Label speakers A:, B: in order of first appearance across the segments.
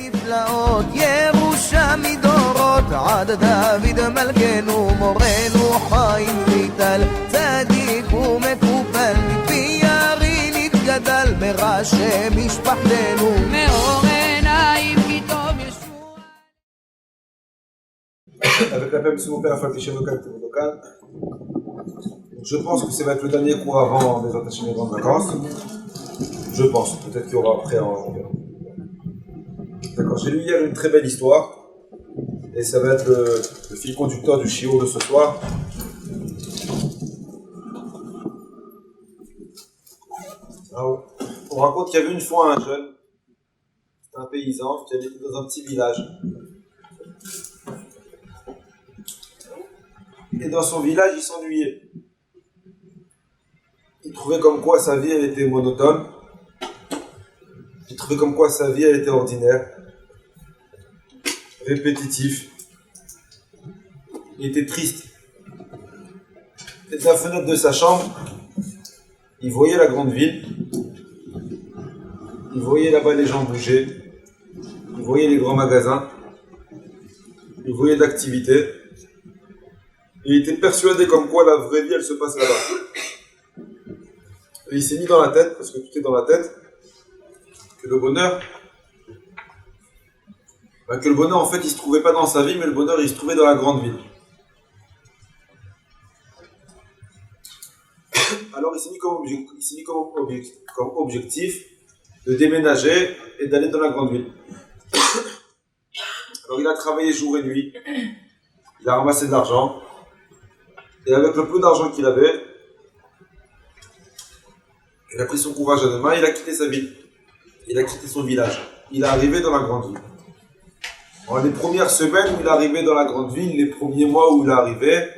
A: נפלאות, ירושה מדורות, עד דוד מלכנו, מורנו חיים ויטל, צדיק ומקופל, מפי ירי נתגדל, מראשי משפחתנו, מאור עיניים כי טוב ישוע.
B: Avec la même sous père je pense que ça va être le dernier cours avant les attachés des grandes vacances. Je pense, peut-être qu'il y aura après en verra. D'accord, j'ai lu hier une très belle histoire, et ça va être le fil conducteur du shiur de ce soir. Alors, on raconte qu'il y avait une fois un jeune, un paysan, qui habitait dans un petit village. Et dans son village, il s'ennuyait. Il trouvait comme quoi sa vie elle était monotone. Il trouvait comme quoi sa vie elle était ordinaire, répétitif. Il était triste. Et de la fenêtre de sa chambre, il voyait la grande ville. Il voyait là-bas les gens bouger. Il voyait les grands magasins. Il voyait l'activité. Et il était persuadé comme quoi la vraie vie elle se passe là-bas. Et il s'est mis dans la tête, parce que tout est dans la tête, que le bonheur en fait il se trouvait pas dans sa vie, mais le bonheur il se trouvait dans la grande ville. Alors il s'est mis comme objectif de déménager et d'aller dans la grande ville. Alors il a travaillé jour et nuit, il a ramassé de l'argent, et avec le peu d'argent qu'il avait, il a pris son courage à deux mains, il a quitté sa ville. Il a quitté son village. Il est arrivé dans la grande ville. Alors, les premières semaines où il est arrivé dans la grande ville, les premiers mois où il est arrivé,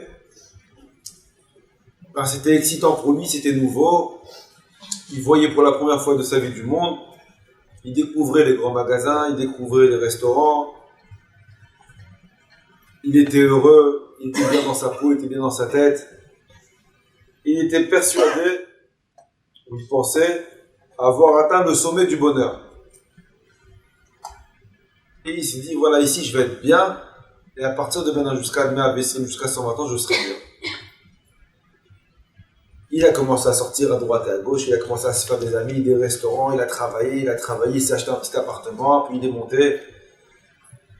B: c'était excitant pour lui, c'était nouveau. Il voyait pour la première fois de sa vie du monde. Il découvrait les grands magasins, il découvrait les restaurants. Il était heureux, il était bien dans sa peau, il était bien dans sa tête. Il était persuadé, ou il pensait, avoir atteint le sommet du bonheur. Et il s'est dit, voilà, ici je vais être bien, et à partir de maintenant jusqu'à demain à Bessim, jusqu'à 120 ans, je serai bien. Il a commencé à sortir à droite et à gauche, il a commencé à se faire des amis, des restaurants, il a travaillé, il s'est acheté un petit appartement, puis il est monté.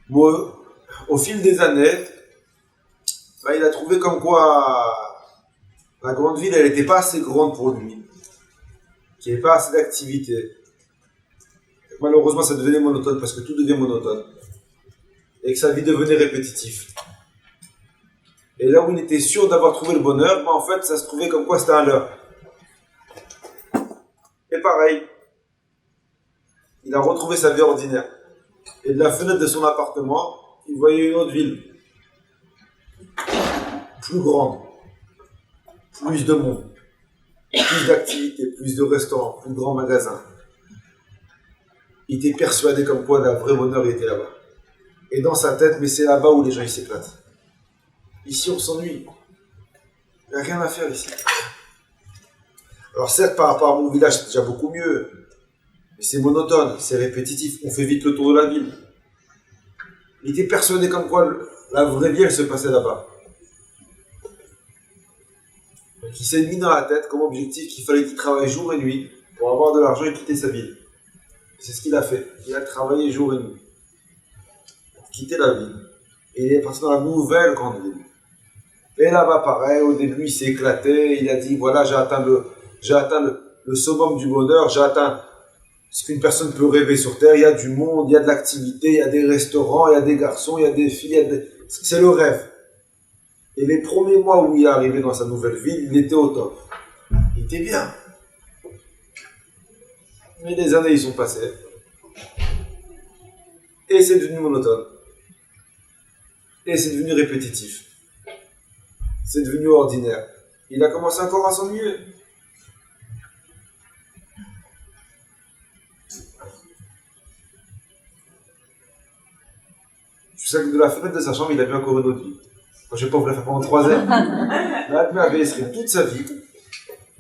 B: Au fil des années, il a trouvé comme quoi la grande ville, elle n'était pas assez grande pour lui. Qu'il n'y avait pas assez d'activité. Malheureusement, ça devenait monotone parce que tout devient monotone. Et que sa vie devenait répétitive. Et là où il était sûr d'avoir trouvé le bonheur, en fait, ça se trouvait comme quoi c'était un leurre. Et pareil, il a retrouvé sa vie ordinaire. Et de la fenêtre de son appartement, il voyait une autre ville. Plus grande. Plus de monde. Plus d'activités, plus de restaurants, plus de grands magasins. Il était persuadé comme quoi le vrai bonheur il était là-bas. Et dans sa tête, mais c'est là-bas où les gens ils s'éclatent. Ici on s'ennuie. Il n'y a rien à faire ici. Alors certes par rapport à mon village c'est déjà beaucoup mieux. Mais c'est monotone, c'est répétitif, on fait vite le tour de la ville. Il était persuadé comme quoi la vraie vie elle se passait là-bas. Qui s'est mis dans la tête comme objectif qu'il fallait qu'il travaille jour et nuit pour avoir de l'argent et quitter sa ville. C'est ce qu'il a fait. Il a travaillé jour et nuit pour quitter la ville. Et il est parti dans la nouvelle grande ville. Et là-bas, pareil, au début, il s'est éclaté. Il a dit, voilà, j'ai atteint le summum du bonheur. J'ai atteint ce qu'une personne peut rêver sur Terre. Il y a du monde, il y a de l'activité, il y a des restaurants, il y a des garçons, il y a des filles. C'est le rêve. Et les premiers mois où il est arrivé dans sa nouvelle ville, il était au top. Il était bien. Mais les années, ils sont passées. Et c'est devenu monotone. Et c'est devenu répétitif. C'est devenu ordinaire. Il a commencé encore à s'ennuyer. Je sais que de la fenêtre de sa chambre, il a vu encore une autre vie. Moi, je ne sais pas, vous la faire pendant 3 ans. L'Admé avait essayé toute sa vie.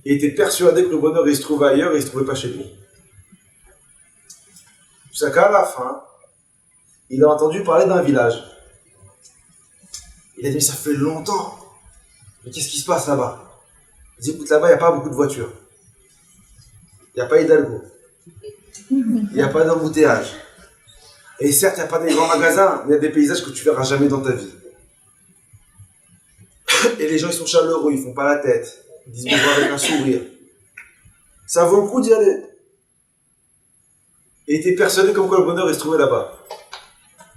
B: Il était persuadé que le bonheur, il se trouvait ailleurs et il ne se trouvait pas chez lui. Jusqu'à la fin, il a entendu parler d'un village. Il a dit, ça fait longtemps. Mais qu'est-ce qui se passe là-bas? Il dit, écoute, là-bas, il n'y a pas beaucoup de voitures. Il n'y a pas Hidalgo. Il n'y a pas d'embouteillage. Et certes, il n'y a pas des grands magasins, mais il y a des paysages que tu verras jamais dans ta vie. Et les gens, ils sont chaleureux, ils font pas la tête. Ils disent bonjour avec un sourire. Ça vaut le coup d'y aller. Et il était persuadé comme quoi le bonheur il se trouvait là-bas.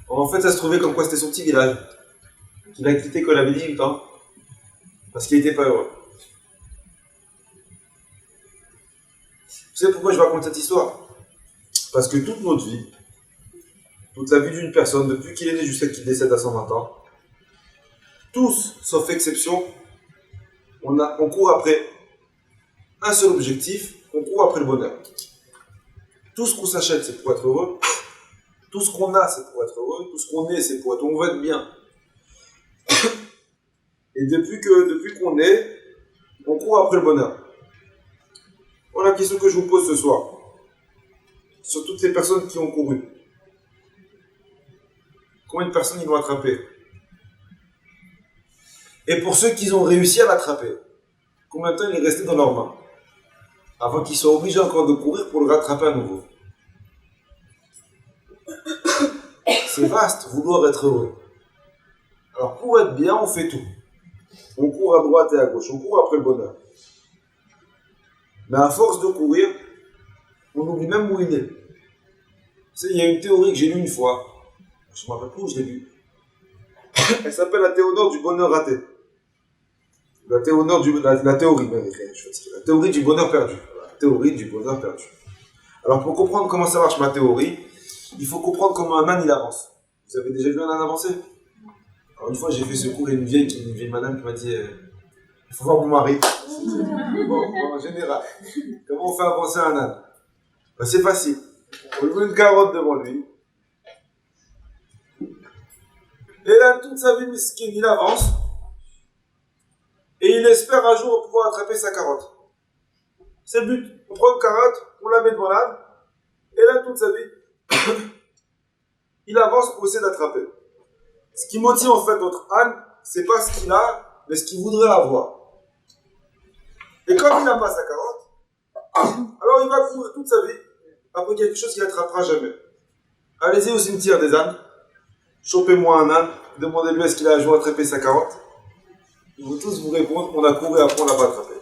B: En fait, ça se trouvait comme quoi c'était son petit village. Qu'il a quitté quand il avait 18 ans. Parce qu'il n'était pas heureux. Vous savez pourquoi je vous raconte cette histoire? Parce que toute notre vie, toute la vie d'une personne, depuis qu'il est né jusqu'à qu'il décède à 120 ans, tous, sauf exception, on court après un seul objectif, on court après le bonheur. Tout ce qu'on s'achète, c'est pour être heureux. Tout ce qu'on a, c'est pour être heureux. Tout ce qu'on est, c'est pour être... On veut être bien. Et depuis qu'on est, on court après le bonheur. Voilà la question que je vous pose ce soir. Sur toutes les personnes qui ont couru. Combien de personnes ils l'ont attrapé? Et pour ceux qui ont réussi à l'attraper, combien de temps il est resté dans leurs mains? Avant qu'ils soient obligés encore de courir pour le rattraper à nouveau. C'est vaste, vouloir être heureux. Alors pour être bien, on fait tout. On court à droite et à gauche, on court après le bonheur. Mais à force de courir, on oublie même où il est. Vous savez, il y a une théorie que j'ai lue une fois. Je ne me rappelle plus où je l'ai lue. Elle s'appelle la théorie du bonheur raté. La théorie du bonheur perdu. La théorie du bonheur perdu. Alors pour comprendre comment ça marche ma théorie, il faut comprendre comment un âne il avance. Vous avez déjà vu un âne avancer? Alors une fois j'ai fait ce cours et une vieille madame qui m'a dit il faut voir mon mari. Bon, en général, comment on fait avancer un âne? Ben, c'est facile. On lui met une carotte devant lui. Et là, toute sa vie, miskin, il avance. Et il espère un jour pouvoir attraper sa carotte. C'est le but. On prend une carotte, on la met devant l'âne. Et là, toute sa vie, il avance pour essayer d'attraper. Ce qui motive en fait notre âne, c'est pas ce qu'il a, mais ce qu'il voudrait avoir. Et comme il n'a pas sa carotte, alors il va courir toute sa vie après quelque chose qu'il n'attrapera jamais. Allez-y au cimetière des ânes, chopez-moi un âne, demandez-lui est-ce qu'il a un jour attrapé sa carotte. Ils vont tous vous répondre on a couru après on l'a pas attrapé.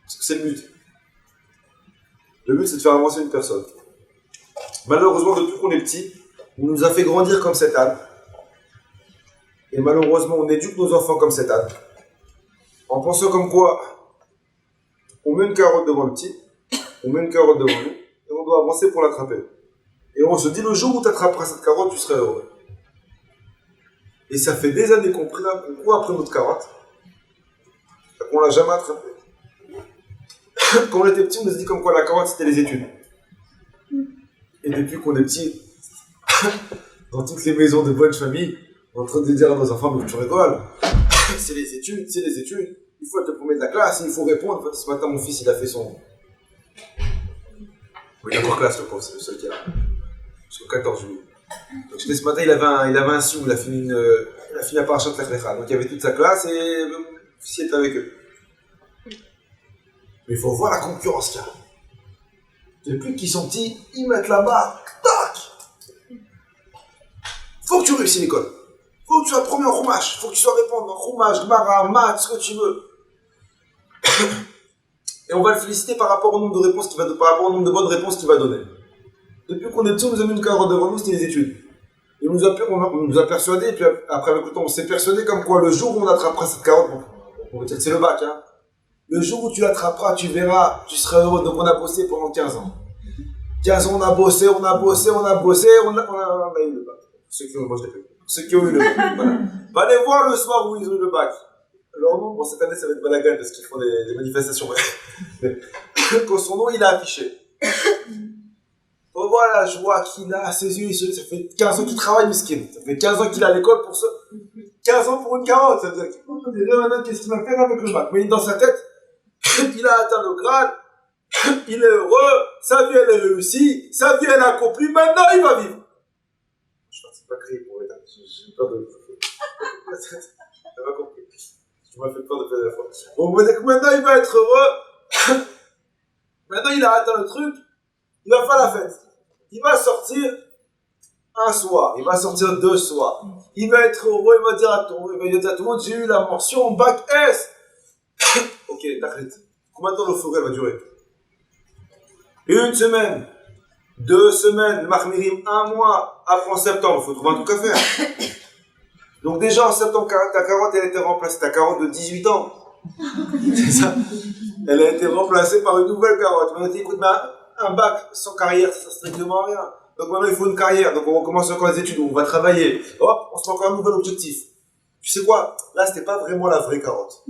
B: Parce que c'est le but. Le but c'est de faire avancer une personne. Malheureusement, depuis qu'on est petit, on nous a fait grandir comme cet âne. Et malheureusement, on éduque nos enfants comme cet âne. En pensant comme quoi, on met une carotte devant le petit, on met une carotte devant nous, et on doit avancer pour l'attraper. Et on se dit, le jour où tu attraperas cette carotte, tu seras heureux. Et ça fait des années qu'on court après notre carotte, et qu'on ne l'a jamais attrapée. Quand on était petit, on se dit comme quoi la carotte, c'était les études. Et depuis qu'on est petit, dans toutes les maisons de bonne famille, on est en train de dire à nos enfants, mais tu rigoles, c'est les études, c'est les études. Il faut être le premier de la classe, il faut répondre. Ce matin, mon fils, il a fait son... Oui, il a encore classe, le prof, c'est le seul qui est là. Jusqu'au 14 juillet. Donc, ce matin, il avait un signe, il a fini à Parashat Lech Lecha. Donc, il y avait toute sa classe et mon fils était avec eux. Mais il faut voir la concurrence qu'il y a. Depuis qu'ils sont petits, ils mettent la barre, tac! Faut que tu réussisses l'école. Faut que tu sois premier en roumage. Faut que tu sois répondre en roumage, gmara, maths, ce que tu veux. Et on va le féliciter par rapport au nombre de réponses par rapport au nombre de bonnes réponses qu'il va donner. Depuis qu'on est petit, on nous a mis une carotte devant nous, c'était les études. Et on nous a persuadés, et puis après avec le temps, on s'est persuadé comme quoi le jour où on attrapera cette carotte, on va dire que c'est le bac, hein. Le jour où tu l'attraperas, tu verras, tu seras heureux. Donc on a bossé pendant 15 ans. 15 ans, on a bossé, on a eu le bac. Ceux qui ont, moi je l'ai fait. Ceux qui ont eu le bac, voilà. Allez voir le soir où ils ont eu le bac. Leur nom, bon, cette année, ça va être balagan parce qu'ils font des manifestations. Quand son nom, il est affiché. On voit la joie qu'il a à ses yeux. Ça fait 15 ans qu'il travaille, miskin. Ça fait 15 ans qu'il est à l'école pour ça. 15 ans pour une carotte. Ça veut dire qu'il maintenant, qu'est-ce qu'il va faire avec le bac? Mais dans sa tête, il a atteint le grade. Il est heureux. Sa vie, elle est réussie. Sa vie, elle est accomplie. Maintenant, il va vivre. pas crier pour les dames. J'ai peur de. T'as pas compris. Tu m'as fait peur de faire la fois. Bon, vous dire que maintenant il va être heureux. Maintenant il a atteint le truc. Il va faire la fête. Il va sortir un soir. Il va sortir 2 soirs. Il va être heureux. Il va dire à tout le monde, j'ai eu la mention bac S. Ok, t'arrêtes. Combien de temps le forêt va durer? 1 semaine. 2 semaines. Mahmirim 1 mois. Après en septembre, il faut trouver un truc à faire. Donc déjà en septembre, ta carotte, elle a été remplacée. Ta carotte de 18 ans. C'est ça. Elle a été remplacée par une nouvelle carotte. On a dit, écoute, un bac sans carrière, ça sert strictement à rien. Donc maintenant, il faut une carrière. Donc on recommence encore les études, on va travailler. Hop, on se met encore un nouvel objectif. Tu sais quoi? Là, c'était pas vraiment la vraie carotte.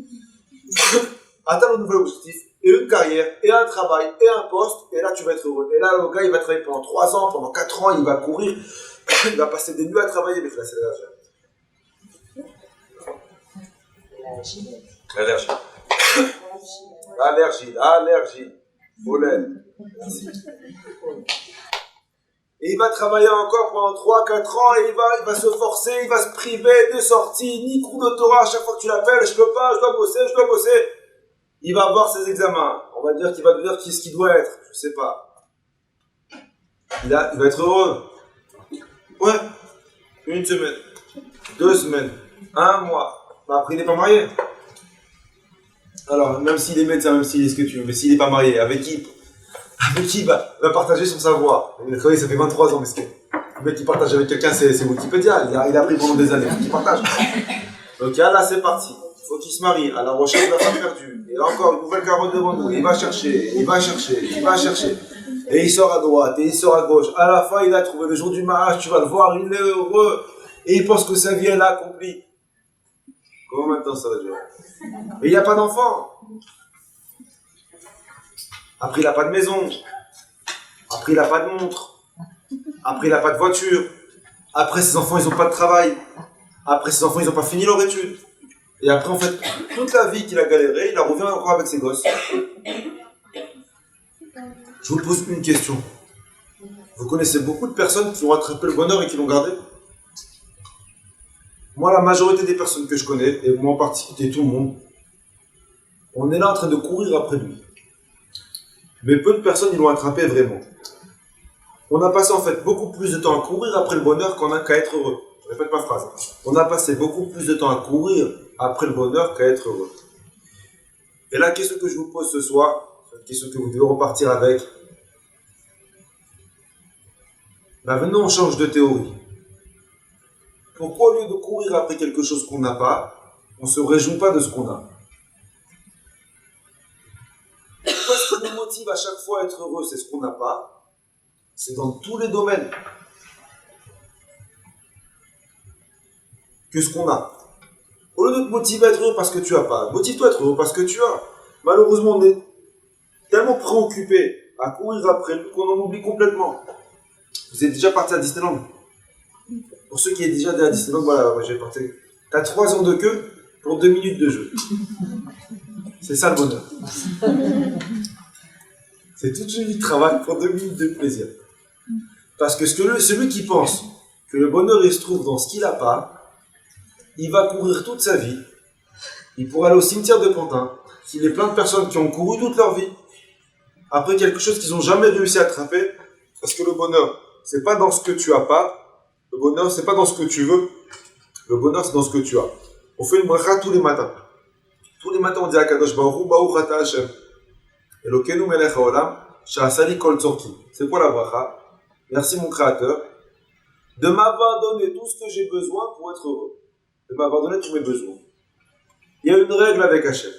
B: Atteindre un nouvel objectif, et une carrière, et un travail, et un poste, et là, tu vas être heureux. Et là, le gars, il va travailler pendant 3 ans, pendant 4 ans, il va courir, il va passer des nuits à travailler, mais là, c'est l'allergie. Allergie. Pollen. Merci. Et il va travailler encore pendant 3-4 ans et il va se forcer, il va se priver de sorties, ni cours de Torah. À chaque fois que tu l'appelles, je peux pas, je dois bosser. Il va avoir ses examens. On va dire qu'il va devenir qui ce qu'il doit être. Je sais pas. Il va être heureux. Ouais. 1 semaine. 2 semaines. 1 mois. Bah, après, il n'est pas marié. Alors, même s'il est médecin, même s'il est ce que tu veux, mais s'il n'est pas marié, avec qui il va partager son savoir. Il a travaillé, ça fait 23 ans, mais le mec qui partage avec quelqu'un, c'est Wikipédia. Il a appris pendant des années. Il faut qu'il partage. Donc là, c'est parti. Il faut qu'il se marie à la recherche de la femme perdue. Et là encore, une nouvelle carotte devant nous. Il va chercher. Et il sort à droite, et il sort à gauche. À la fin, il a trouvé le jour du mariage. Tu vas le voir, il est heureux. Et il pense que sa vie, elle a accompli. Combien de temps ça va durer? Mais il n'y a pas d'enfant. Après, il n'a pas de maison. Après, il n'a pas de montre. Après, il n'a pas de voiture. Après, ses enfants, ils n'ont pas de travail. Après, ses enfants, ils n'ont pas fini leur étude. Et après, en fait, toute la vie qu'il a galéré, il en revient encore avec ses gosses. Je vous pose une question. Vous connaissez beaucoup de personnes qui ont attrapé le bonheur et qui l'ont gardé? Moi, la majorité des personnes que je connais, et moi en particulier tout le monde, on est là en train de courir après lui. Mais peu de personnes ils l'ont attrapé vraiment. On a passé en fait beaucoup plus de temps à courir après le bonheur qu'à être heureux. Je répète ma phrase. On a passé beaucoup plus de temps à courir après le bonheur qu'à être heureux. Et la question que je vous pose ce soir, c'est une question que vous devez repartir avec. Maintenant, on change de théorie. Pourquoi au lieu de courir après quelque chose qu'on n'a pas, on ne se réjouit pas de ce qu'on a? Pourquoi ce qui nous motive à chaque fois à être heureux, c'est ce qu'on n'a pas? C'est dans tous les domaines que ce qu'on a. Au lieu de te motiver à être heureux parce que tu n'as pas, motive-toi à être heureux parce que tu as. Malheureusement, on est tellement préoccupé à courir après lui qu'on en oublie complètement. Vous êtes déjà parti à Disneyland? Pour ceux qui sont déjà allés à Disneyland, voilà, moi j'ai parti. T'as 3 heures de queue pour 2 minutes de jeu. C'est ça le bonheur. C'est toute une vie de travail pour 2 minutes de plaisir. Parce que celui qui pense que le bonheur il se trouve dans ce qu'il n'a pas, il va courir toute sa vie. Il pourra aller au cimetière de Pantin. Il y a plein de personnes qui ont couru toute leur vie après quelque chose qu'ils n'ont jamais réussi à attraper. Parce que le bonheur, c'est pas dans ce que tu as pas. Le bonheur, c'est pas dans ce que tu veux. Le bonheur, c'est dans ce que tu as. On fait une bracha tous les matins. Tous les matins, on dit à Kadosh Baruch Hu, Baruch Ata Hashem. Elokeinu melech haolam, sha'asali kol tzorki. C'est quoi la bracha? Merci mon Créateur de m'avoir donné tout ce que j'ai besoin pour être heureux. De m'avoir donné tous mes besoins. Il y a une règle avec Hashem.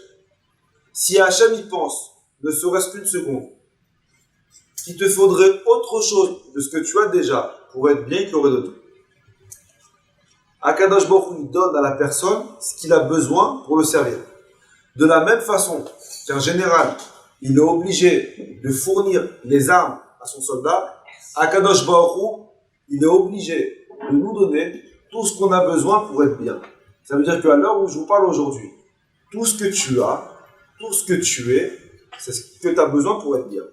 B: Si Hashem y pense, ne serait-ce qu'une seconde, qu'il te faudrait autre chose de ce que tu as déjà pour être bien, il te l'aurait donné. Akadosh Baruch Hu donne à la personne ce qu'il a besoin pour le servir. De la même façon qu'un général, il est obligé de fournir les armes à son soldat, Akadosh Baruch Hu, il est obligé de nous donner tout ce qu'on a besoin pour être bien. Ça veut dire qu'à l'heure où je vous parle aujourd'hui, tout ce que tu as, tout ce que tu es, c'est ce que tu as besoin pour être bien.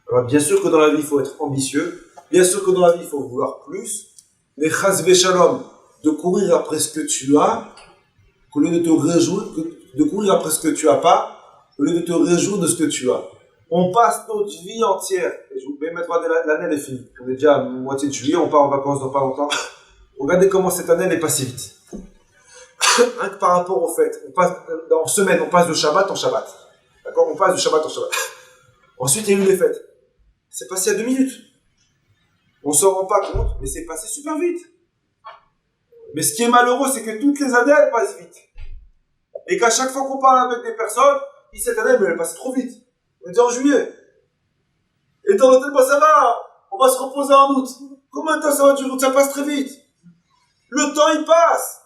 B: Alors bien sûr que dans la vie, il faut être ambitieux. Bien sûr que dans la vie, il faut vouloir plus. mais chas v'shalom, de courir après ce que tu as, au lieu de te réjouir, de courir après ce que tu as pas, au lieu de te réjouir de ce que tu as. On passe notre vie entière, et je vous vais mettre l'année elle est finie. On est déjà à moitié de juillet, on part en vacances dans pas longtemps. Regardez comment cette année elle est passée vite. Rien que par rapport au fait, on passe, dans semaine, on passe de Shabbat en Shabbat. D'accord? On passe de Shabbat en Shabbat. Ensuite, il y a eu les fêtes. C'est passé à 2 minutes. On s'en rend pas compte, mais c'est passé super vite. Mais ce qui est malheureux, c'est que toutes les années, elles passent vite. Et qu'à chaque fois qu'on parle avec des personnes, cette année, mais elle est passée trop vite. On est déjà en juillet. Et dans l'hôtel, bah ça va, on va se reposer en août. Combien de temps ça va durer? Ça passe très vite. Le temps, il passe.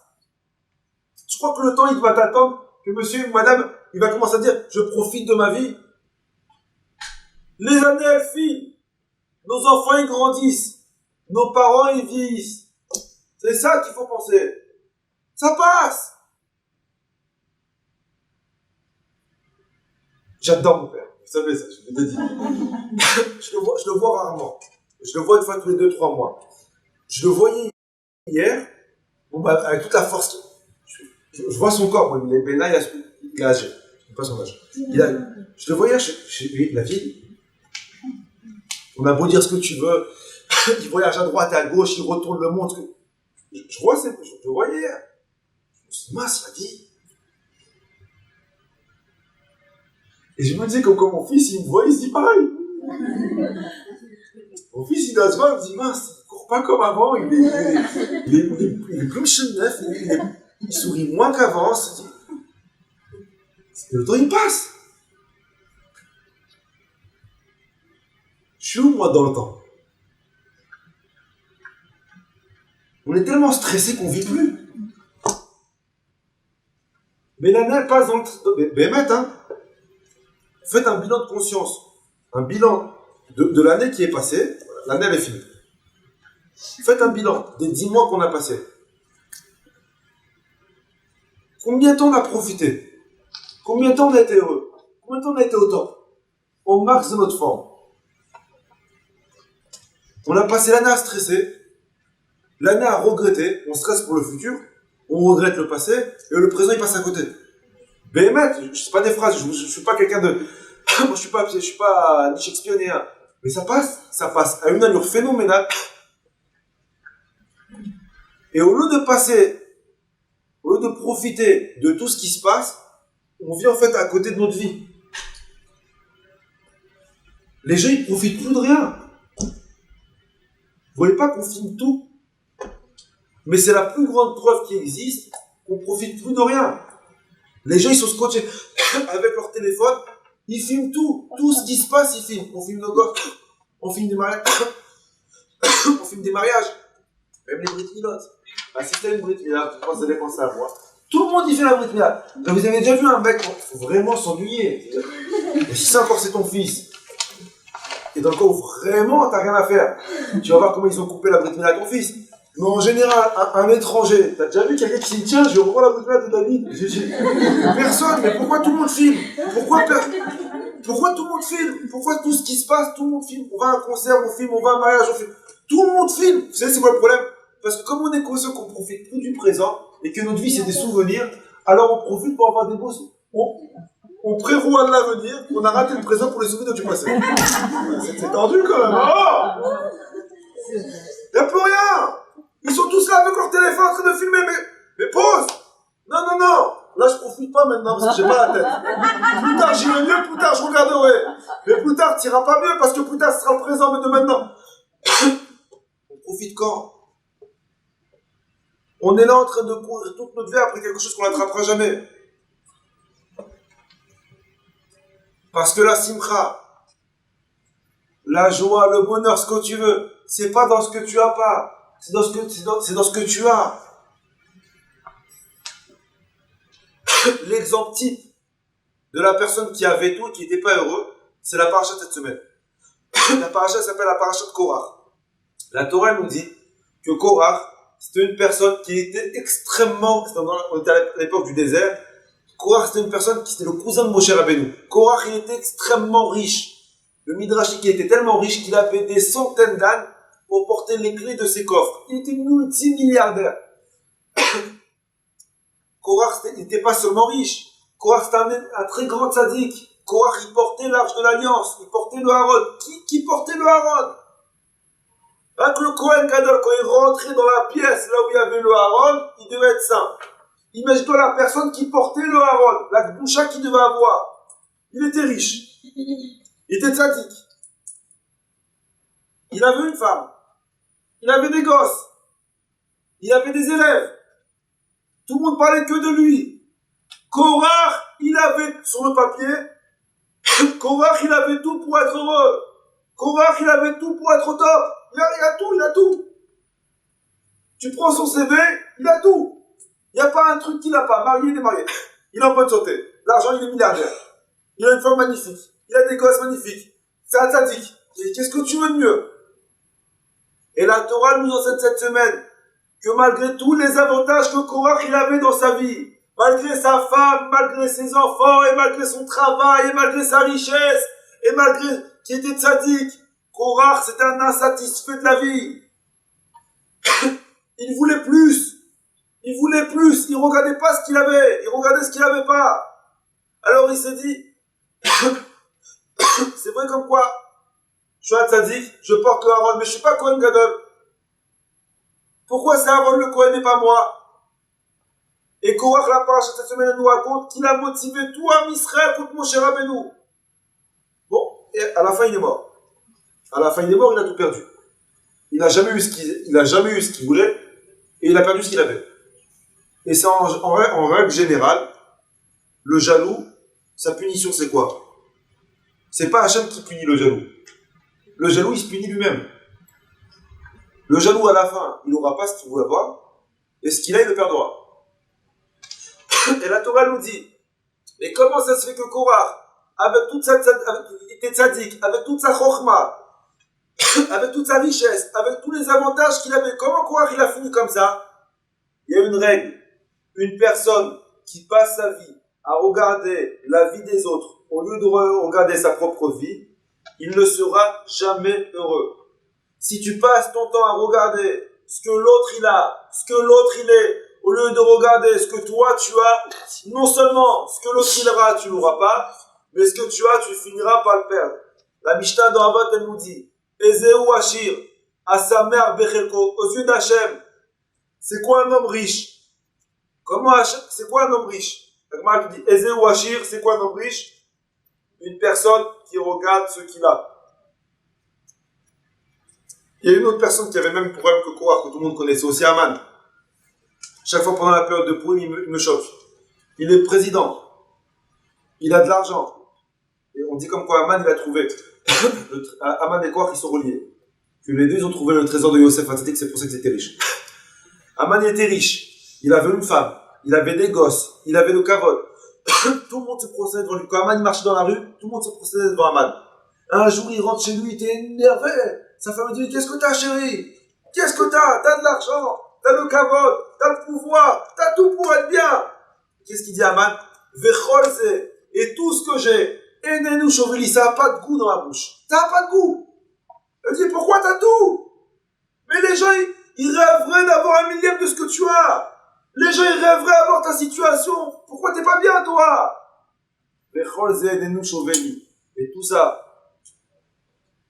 B: Je crois que le temps, il va t'attendre, que monsieur, madame, il va commencer à dire, je profite de ma vie. Les années, elles filent. Nos enfants, ils grandissent. Nos parents, ils vieillissent. C'est ça qu'il faut penser. Ça passe. J'adore mon père. Vous savez ça, je vous l'ai dit. je le vois rarement. Je le vois une fois tous les 2-3 mois. Je le voyais hier, bon, bah, avec toute la force. Je vois son corps, moi, là, il est âgé. Je ne sais pas son âge. Je le voyais chez lui, la vie. On a beau dire ce que tu veux. Il voyage à droite et à gauche, il retourne le monde. Je le voyais hier. Je me suis dit, mince, la vie. Et je me disais que quand mon fils, il me voit, il se dit pareil. Mon fils, il doit se voir, il me dit, mince, il ne court pas comme avant, il est plus neuf, il sourit moins qu'avant. Le temps, il passe. Je suis où, moi, dans le temps? On est tellement stressé qu'on ne vit plus. Mais l'année, elle passe dans le... Bémet, hein. Faites un bilan de conscience. Un bilan de l'année qui est passée. L'année, elle est finie. Faites un bilan des 10 mois qu'on a passés. Combien de temps on a profité? Combien de temps on a été heureux? Combien de temps on a été au top? Au max de notre forme. On a passé l'année à stresser, l'année à regretter, on stresse pour le futur, on regrette le passé, et le présent il passe à côté. Béhémet, c'est pas des phrases, je suis pas quelqu'un de... Moi je suis pas ni shakespearien, mais ça passe à une allure phénoménale. Et au lieu de profiter de tout ce qui se passe, on vit en fait à côté de notre vie. Les gens ils profitent plus de rien. Vous voyez pas qu'on filme tout? Mais c'est la plus grande preuve qui existe qu'on profite plus de rien. Les gens, ils sont scotchés avec leur téléphone, ils filment tout. Tout ce qui se passe, ils filment. On filme nos gosses, on filme des mariages, on filme des mariages. Même les Brit Milot. Ah, si t'as une Brit Milot, tu penses que ça dépend de sa voix. Tout le monde y fait la Brit Milot. Vous avez déjà vu un mec, il faut vraiment s'ennuyer. Et si c'est encore c'est ton fils, et dans le cas où vraiment t'as rien à faire, tu vas voir comment ils ont coupé la Brit Milot à ton fils. Mais en général, un étranger, t'as déjà vu quelqu'un qui dit tiens, je revois la Brit Milot de David? Personne, mais pourquoi tout le monde filme? Pourquoi tout le monde filme? Pourquoi tout ce qui se passe, tout le monde filme? On va à un concert, on filme, on va à un mariage, on filme. Tout le monde filme. Vous savez c'est quoi le problème? Parce que comme on est conscient qu'on profite plus du présent, et que notre vie c'est des souvenirs, alors on profite pour avoir des beaux souvenirs. On prévoit de l'avenir, on a raté le présent pour les souvenirs du passé. C'est tendu quand même. Oh, y'a plus rien. Ils sont tous là avec leur téléphone en train de filmer, mais pause. Non. Là, je profite pas maintenant parce que j'ai pas la tête. Plus tard, j'irai mieux, plus tard, je regarderai. Mais plus tard, t'iras pas mieux parce que plus tard, ce sera le présent, mais de maintenant. On profite quand? On est là en train de courir toute notre vie après quelque chose qu'on n'attrapera jamais. Parce que la simcha, la joie, le bonheur, ce que tu veux, c'est pas dans ce que tu as pas. C'est dans ce que tu as. L'exemple type de la personne qui avait tout, qui n'était pas heureux, c'est la paracha de cette semaine. La paracha s'appelle la paracha de Korach. La Torah nous dit que Korach, c'était une personne qui était extrêmement, on était à l'époque du désert, Korach c'était une personne qui était le cousin de Moshe Rabbeinu. Korach il était extrêmement riche. Le Midrash il était tellement riche qu'il avait des centaines d'ânes pour porter les clés de ses coffres. Il était multimilliardaire. Korach n'était pas seulement riche. Korach c'était un très grand tzaddik. Korach, il portait l'arche de l'alliance. Il portait le Haron. Qui portait le Haron? Rien que le Kohen Gadol, quand il rentrait dans la pièce, là où il y avait le Haron, il devait être saint. Imagine-toi la personne qui portait le Haron, la boucha qu'il devait avoir. Il était riche. Il était tzaddik. Il avait une femme. Il avait des gosses. Il avait des élèves. Tout le monde parlait que de lui. Korach, il avait, sur le papier, Korach, il avait tout pour être heureux. Korach, il avait tout pour être au top. Il a tout. Tu prends son CV, il a tout. Il n'y a pas un truc qu'il n'a pas. Marié, il est marié. Il est en bonne santé. L'argent, il est milliardaire. Il a une femme magnifique. Il a des gosses magnifiques. C'est un tzaddik. Qu'est-ce que tu veux de mieux? Et la Torah nous enseigne cette semaine que malgré tous les avantages que Korach il avait dans sa vie, malgré sa femme, malgré ses enfants, et malgré son travail, et malgré sa richesse, et malgré qu'il était tzaddik, Korach c'était un insatisfait de la vie. Il voulait plus. Il voulait plus. Il regardait pas ce qu'il avait. Il regardait ce qu'il avait pas. Alors il s'est dit, c'est vrai comme quoi, je suis un tzaddik, je porte le Haron, mais je suis pas Kohen Gadol. Pourquoi c'est Haron le Kohen et pas moi? Et Korach, la paracha cette semaine, elle nous raconte qu'il a motivé tout Am Israël contre Moshe Rabbeinu. Bon, et à la fin, il est mort. À la fin, il est mort, il a tout perdu. Il n'a jamais eu ce qu'il voulait, et il a perdu ce qu'il avait. Et c'est en règle générale, le jaloux, sa punition, c'est quoi? C'est pas Hachem qui punit le jaloux. Le jaloux, il se punit lui-même. Le jaloux, à la fin, il n'aura pas ce qu'il voulait avoir, et ce qu'il a, il le perdra. Et la Torah nous dit, mais comment ça se fait que Korach, avec toute sa tzaddik, avec toute sa chokhma, avec toute sa richesse, avec tous les avantages qu'il avait, comment Korach il a fini comme ça? Il y a une règle. Une personne qui passe sa vie à regarder la vie des autres au lieu de regarder sa propre vie, il ne sera jamais heureux. Si tu passes ton temps à regarder ce que l'autre il a, ce que l'autre il est, au lieu de regarder ce que toi tu as, non seulement ce que l'autre il aura, tu l'auras pas, mais ce que tu as, tu finiras par le perdre. La Mishnah dans Avot, elle nous dit, Ezeu Ashir, à sa mère Bechelko, aux yeux d'Hachem, c'est quoi un homme riche? Comment Hachem, c'est quoi un homme riche? La Gemara dit, Ezeu Ashir, c'est quoi un homme riche? Une personne qui regarde ce qu'il a. Il y a une autre personne qui avait le même problème que Korach, que tout le monde connaît, c'est aussi Haman. Chaque fois pendant la période de Pourim, il me choque. Il est président. Il a de l'argent. Et on dit comme quoi Haman, il a trouvé. Haman et Korach, ils sont reliés. Que les deux, ils ont trouvé le trésor de Yosef Hatzadik, c'est pour ça qu'ils étaient riches. Haman, il était riche. Il avait une femme. Il avait des gosses. Il avait le kavod. Tout le monde se procédait devant lui. Quand Haman marchait dans la rue, tout le monde se procédait devant Haman. Un jour, il rentre chez lui, il était énervé. Sa femme lui dit, qu'est-ce que t'as, chérie? Qu'est-ce que t'as? T'as de l'argent, t'as le kavod, t'as le pouvoir, t'as tout pour être bien. Qu'est-ce qu'il dit à Haman? Vecholze, et tout ce que j'ai, enenu choveli, ça n'a pas de goût dans la bouche. Ça n'a pas de goût. Elle dit, pourquoi t'as tout? Mais les gens, ils rêveraient d'avoir un millième de ce que tu as. Les gens, ils rêveraient d'avoir ta situation. Pourquoi t'es pas bien, toi? Vecholze, enenu choveli. Et tout ça,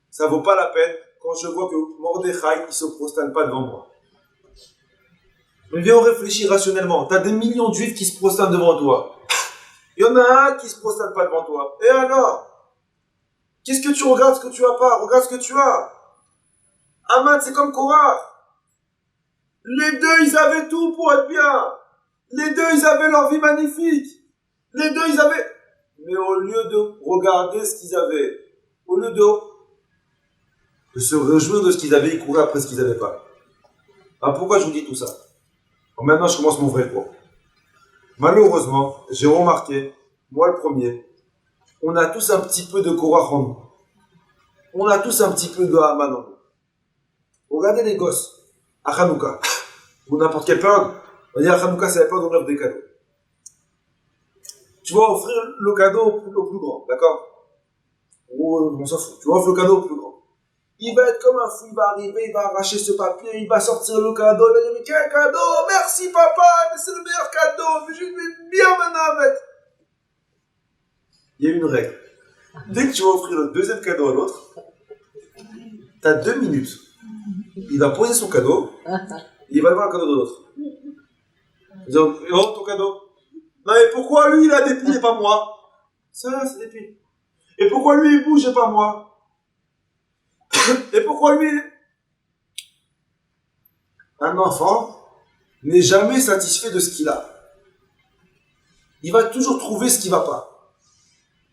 B: ça vaut pas la peine quand je vois que Mordechai, il se prosterne pas devant moi. Mais viens, on réfléchit rationnellement. T'as des millions de juifs qui se prosternent devant toi. Il y en a un qui se prosterne pas devant toi. Et alors? Qu'est-ce que tu regardes ce que tu as pas? Regarde ce que tu as. Haman, c'est comme Korach. Les deux, ils avaient tout pour être bien. Les deux, ils avaient leur vie magnifique. Les deux, ils avaient... Mais au lieu de regarder ce qu'ils avaient, au lieu de se réjouir de ce qu'ils avaient, ils couraient après ce qu'ils n'avaient pas. Alors pourquoi je vous dis tout ça? Alors maintenant, je commence mon vrai cours. Malheureusement, j'ai remarqué, moi le premier, on a tous un petit peu de Korach en nous. On a tous un petit peu de Haman en nous. Regardez les gosses, à Hanouka, ou n'importe quelle période, on va dire à Hanouka, c'est la période où on offre des cadeaux. Tu vas offrir le cadeau au plus grand, d'accord? Ou on s'en fout, tu vas offrir le cadeau au plus grand. Il va être comme un fou, il va arriver, il va arracher ce papier, il va sortir le cadeau, il va dire mais quel cadeau, merci papa, mais c'est le meilleur cadeau, mais je vais bien maintenant avec. Il y a une règle. Dès que tu vas offrir le deuxième cadeau à l'autre, tu as 2 minutes. Il va poser son cadeau, il va voir le cadeau de l'autre. Il va dire, oh ton cadeau. Non mais pourquoi lui il a des pieds et pas moi? Ça c'est des pieds. Et pourquoi lui il bouge et pas moi? Et pourquoi lui Un enfant n'est jamais satisfait de ce qu'il a. Il va toujours trouver ce qui va pas.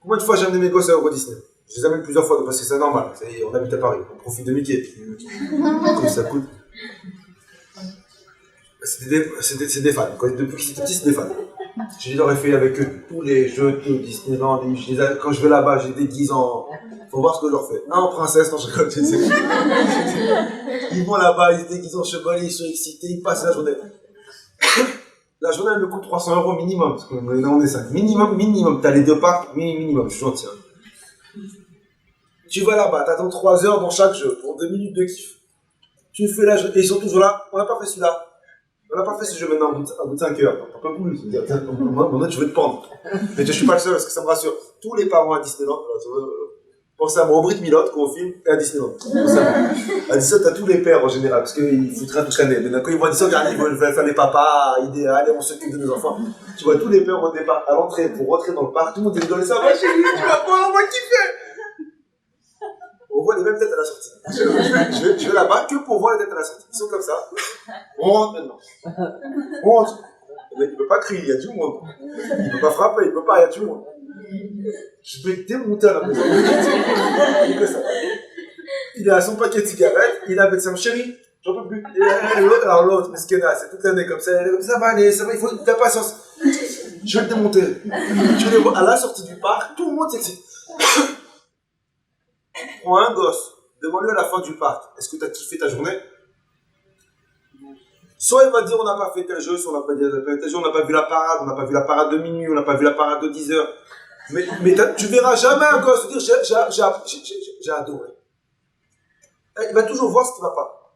B: Combien de fois j'ai amené mes gosses à Euro Disney? Je les amène plusieurs fois parce que c'est normal. On habite à Paris, on profite de Mickey. Comme ça coûte. C'est des fans. Depuis qu'ils étaient petits, c'est des fans. Je leur ai fait avec eux tous les jeux de Disneyland. Quand je vais là-bas, je les déguise en. Faut voir ce que je leur fais. Ah, en princesse, non, je rigole. Ils vont là-bas, ils se déguisent en chevalier, ils sont excités, ils passent la journée. La journée, elle me coûte 300 € minimum. Parce que là, on est 5. Minimum. T'as les 2 parcs, minimum. Je suis gentil. Tu vas là-bas, t'attends 3 heures dans chaque jeu, pour 2 minutes de kiff. Tu fais la jeu, et ils sont toujours là. On n'a pas fait celui-là. On n'a pas fait ce jeu maintenant au bout de 5 heures. T'as pas voulu. Maintenant, je veux te prendre. Mais je suis pas le seul parce que ça me rassure. Tous les parents à Disneyland, pensez à mon Brit Milote qu'on filme et à Disneyland. À Disneyland, t'as tous les pères en général parce qu'ils foutraient toute l'année. Mais quand ils voient Disneyland, ils veulent faire les papas idéal et on s'occupe de nos enfants. Tu vois tous les pères au départ, à l'entrée, pour rentrer dans le parc, tout le monde dit ça va chez lui, tu vas pas, on va kiffer. On voit les mêmes têtes à la sortie. Je vais là-bas que pour voir les têtes à la sortie. Ils sont comme ça. On rentre maintenant. On rentre. Il ne peut pas crier, il y a du monde. Il ne peut pas frapper, il ne peut pas, il y a du monde. Je vais démonter à la maison. Il est que ça. Il a son paquet de cigarettes, il a avec sa chérie. J'en peux plus. Et alors l'autre, mais c'est toute l'année comme ça. Ça va aller, ça va, il faut de la patience. Je vais le démonter. Je vais les voir à la sortie du parc, tout le monde s'excite. Prends un gosse, demande-lui à la fin du parc, est-ce que tu as kiffé ta journée? Soit il va dire on n'a pas fait tel jeu, soit on n'a pas fait tel jeu, on n'a pas vu la parade, on n'a pas vu la parade de minuit, on n'a pas vu la parade de 10 heures. Mais tu verras jamais un gosse dire j'ai adoré. Il va toujours voir ce qui ne va pas.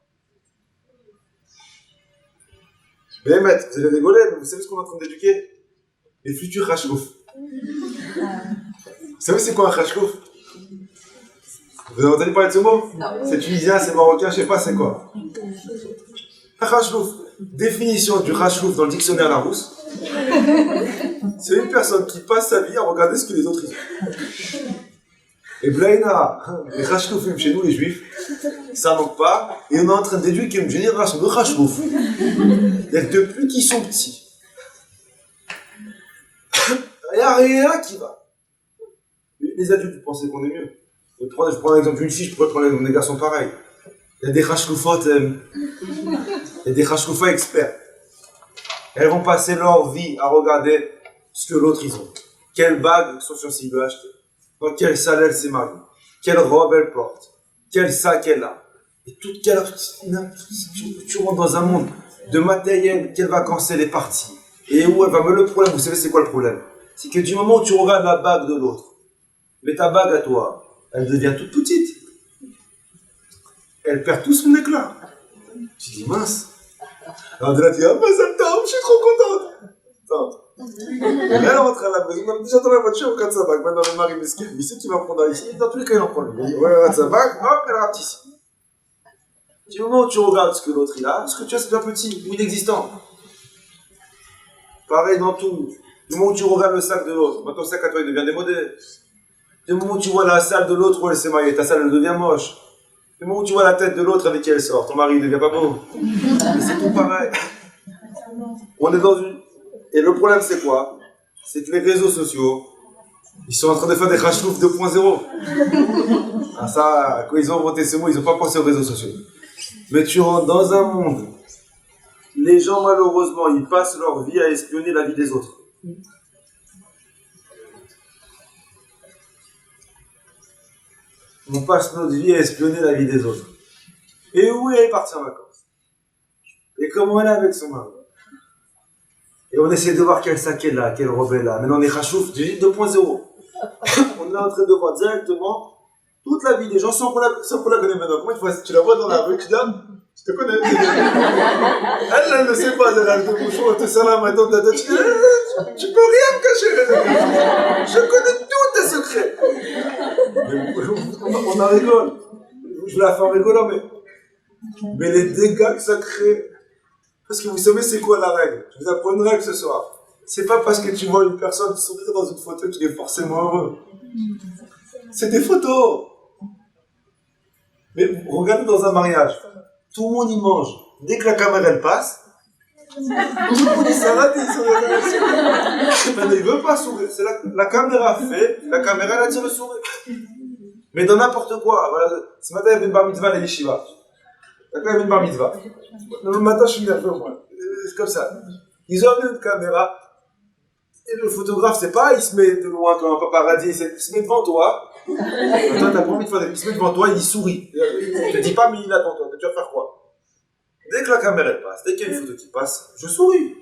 B: Mais maître, vous allez rigoler, mais vous savez ce qu'on est en train d'éduquer? Les futurs rachkouf. Vous savez c'est quoi un rachkouf? Vous avez entendu parler de ce mot? Non. C'est tunisien, c'est marocain, je sais pas c'est quoi. Un rachlouf. Définition du rachlouf dans le dictionnaire Larousse. C'est une personne qui passe sa vie à regarder ce que les autres disent. Et Blaïna, les rachloufim chez nous les juifs, ça manque pas. Et on est en train d'éduquer une génération de rachlouf. Depuis qu'ils sont petits. Il n'y a rien qui va. Les adultes, vous pensez qu'on est mieux? Je prends l'exemple d'une fille, je pourrais prendre l'exemple des garçons pareils. Il y a des rachloufotes, il y a des rachloufas experts. Elles vont passer leur vie à regarder ce que l'autre ils ont. Quelle bague son fiancé veut acheter. Dans quelle salle elle s'est mariée. Quelle robe elle porte. Quel sac elle a. Et toute quelle... Tu rentres dans un monde de matériel, quelles vacances elle est partie. Et où elle va. Mais le problème, vous savez c'est quoi le problème? C'est que du moment où tu regardes la bague de l'autre, mais ta bague à toi, elle devient toute petite. Elle perd tout son éclat. Tu dis mince. Alors de là tu dis ah mais ça me tombe, je suis trop contente. Attends. Et là elle rentre à la maison, on a déjà dans la voiture, on regarde sa bague. Maintenant le mari mesquin, il sait qu'il va prendre ici. Dans tous les cas il en prend. Il regarde sa bague, hop, elle rentre ici. Du moment où tu regardes ce que l'autre il a, ce que tu as c'est bien petit ou inexistant. Pareil dans tout. Du moment où tu regardes le sac de l'autre, ton sac à toi il devient démodé. Du moment où tu vois la salle de l'autre où elle s'est mariée, ta salle elle devient moche. Du moment où tu vois la tête de l'autre avec qui elle sort, ton mari il devient pas beau. Mais c'est tout pareil. On est dans une... Et le problème c'est quoi? C'est que les réseaux sociaux, ils sont en train de faire des rachlouf 2.0. Ah ça, quand ils ont inventé ce mot, ils n'ont pas pensé aux réseaux sociaux. Mais tu rentres dans un monde, les gens malheureusement, ils passent leur vie à espionner la vie des autres. On passe notre vie à espionner la vie des autres. Et où elle est partie en vacances? Et comment elle est avec son mari? Et on essaie de voir quel sac elle a, quelle robe elle a. Maintenant on est rachouf, 2.0. On est en train de voir directement Toute la vie des gens sans qu'on la connaît maintenant. Comment tu la vois dans la rue, tu dis, ah, je te connais. Elle ne sait pas, elle a le bouchon, elle te serre la main dans ta tête. Tu peux rien me cacher. Je connais tous tes secrets. Mais on en rigole. Je la fais en rigolant, mais les dégâts que ça crée. Parce que vous savez, c'est quoi la règle? Je vous apprends une règle ce soir. C'est pas parce que tu vois une personne sourire dans une photo qu'il est forcément heureux. C'est des photos. Mais regardez dans un mariage. Tout le monde y mange. Dès que la caméra elle passe, tout le monde s'arrête et il sourit. Mais il veut pas sourire. C'est la caméra fait, la caméra elle attire le sourire. Mais dans n'importe quoi. Voilà. Ce matin il y avait une bar mitzvah à la yeshiva. D'accord, il y avait une bar mitzvah. Le matin je suis nerveux moi. C'est comme ça. Ils ont amené une caméra. Et le photographe, c'est pas, il se met de loin comme un paparazzi, il se met devant toi. Toi, t'as pas envie de faire des... Il se met devant toi, il sourit. Il te dit pas, mais il attend toi. Tu vas faire quoi? Dès que la caméra elle passe, dès qu'il y a une photo qui passe, je souris.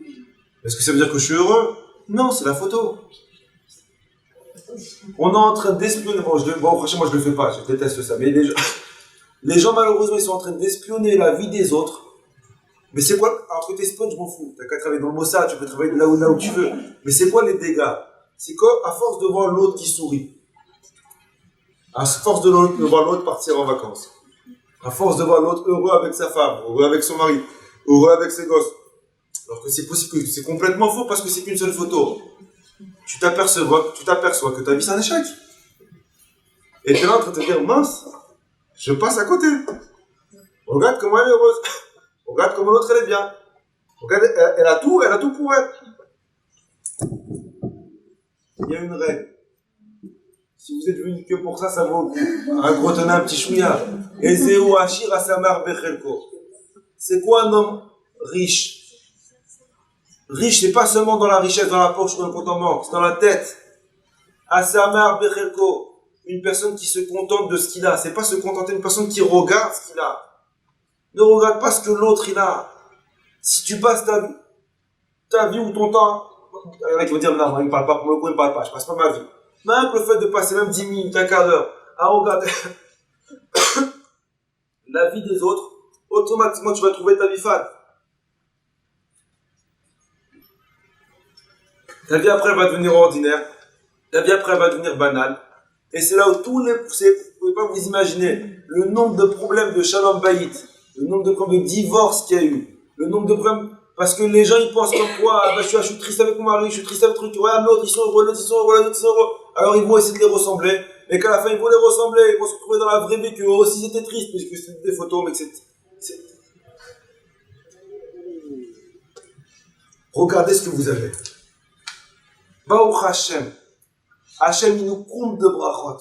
B: Est-ce que ça veut dire que je suis heureux? Non, c'est la photo. On est en train d'espionner. Bon, franchement, moi je le fais pas, je déteste ça. Mais les gens, malheureusement, ils sont en train d'espionner la vie des autres. Mais c'est quoi? Alors que t'espionnes, je m'en fous. T'as qu'à travailler dans le Mossad, tu peux travailler là où tu veux. Mais c'est quoi les dégâts? C'est qu'à force de voir l'autre qui sourit, à force de voir l'autre partir en vacances, à force de voir l'autre heureux avec sa femme, heureux avec son mari, heureux avec ses gosses, alors que c'est possible que c'est complètement faux parce que c'est qu'une seule photo. Tu t'aperçois que ta vie c'est un échec. Et t'es là en train de te dire, mince, je passe à côté. Regarde comment elle est heureuse. Regarde comment l'autre elle est bien. Regarde, elle a tout pour elle. Il y a une règle. Si vous êtes venu que pour ça, ça vaut le coup. Un gros tonneau, un petit chouïa. Ezeu Ashir Asamar Bechelko. C'est quoi un homme riche? Riche, c'est pas seulement dans la richesse, dans la poche ou dans le compte en banque, c'est dans la tête. Asamar Bechelko. Une personne qui se contente de ce qu'il a. C'est pas se contenter, une personne qui regarde ce qu'il a. Ne regarde pas ce que l'autre il a. Si tu passes ta vie ou ton temps, il y en a qui vont dire non, il ne parle pas, pour le coup il ne parle pas, je passe pas ma vie. Même le fait de passer même 10 minutes, un quart d'heure à regarder la vie des autres, automatiquement tu vas trouver ta vie fade. Ta vie après elle va devenir ordinaire, ta vie après elle va devenir banale. Et c'est là où vous ne pouvez pas vous imaginer le nombre de problèmes de shalom bayit, le nombre de problèmes de divorce qu'il y a eu, le nombre de problèmes, parce que les gens ils pensent comme quoi, ah, bah, je suis triste avec mon mari, je suis triste avec le truc, regarde l'autre, ils sont heureux, l'autre ils sont heureux, l'autre ils sont heureux. Alors ils vont essayer de les ressembler, et qu'à la fin ils vont les ressembler, ils vont se retrouver dans la vraie vie, qu'eux aussi c'était triste, puisque c'était des photos, mais que c'est... Regardez ce que vous avez. Baruch Hashem. Hashem il nous compte de brachot.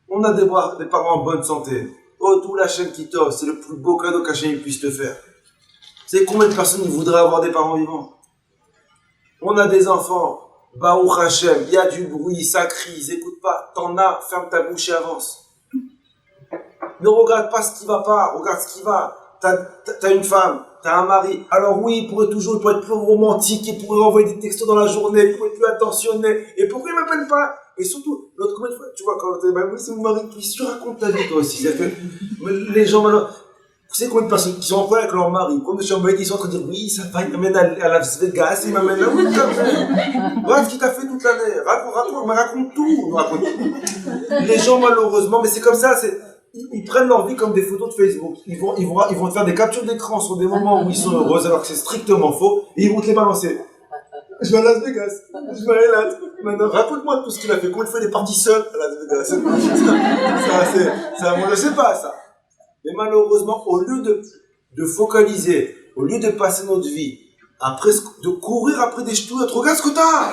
B: On a des parents en bonne santé. Oh, tout la chaîne qui t'offre, c'est le plus beau cadeau qu'Hachem puisse te faire. C'est combien de personnes ils voudraient avoir des parents vivants? On a des enfants, Baruch Hashem, il y a du bruit, ça crie, ils écoutent pas. T'en as, ferme ta bouche et avance. Ne regarde pas ce qui va pas, regarde ce qui va. T'as une femme, t'as un mari. Alors oui, il pourrait être plus romantique, il pourrait envoyer des textos dans la journée, il pourrait être plus attentionné. Et pourquoi il m'appelle pas? Et surtout, l'autre, combien de fois, tu vois, quand t'es, bah oui, c'est mon mari qui se raconte ta vie, toi aussi. C'est-à-dire que les gens, maintenant, vous savez combien de personnes qui sont en problème avec leur mari, comme ils sont en train de dire, oui, ça va, il m'amène à Las Vegas, il m'amène là, oui, quand même. Regarde ce qu'il t'a fait toute l'année. Raconte tout. Les gens, malheureusement, mais c'est comme ça, ils prennent leur vie comme des photos de Facebook. Ils vont te faire des captures d'écran sur des moments où ils sont heureux, alors que c'est strictement faux, et ils vont te les balancer. Je vais à Las Vegas, je vais à Elat. Maintenant, raconte-moi tout ce qu'il a fait. Combien de fois il est parti seul à Las Vegas? Moi, je sais pas, ça. Mais malheureusement, au lieu de focaliser, au lieu de passer notre vie de courir après des ch'touilles, regarde ce que t'as.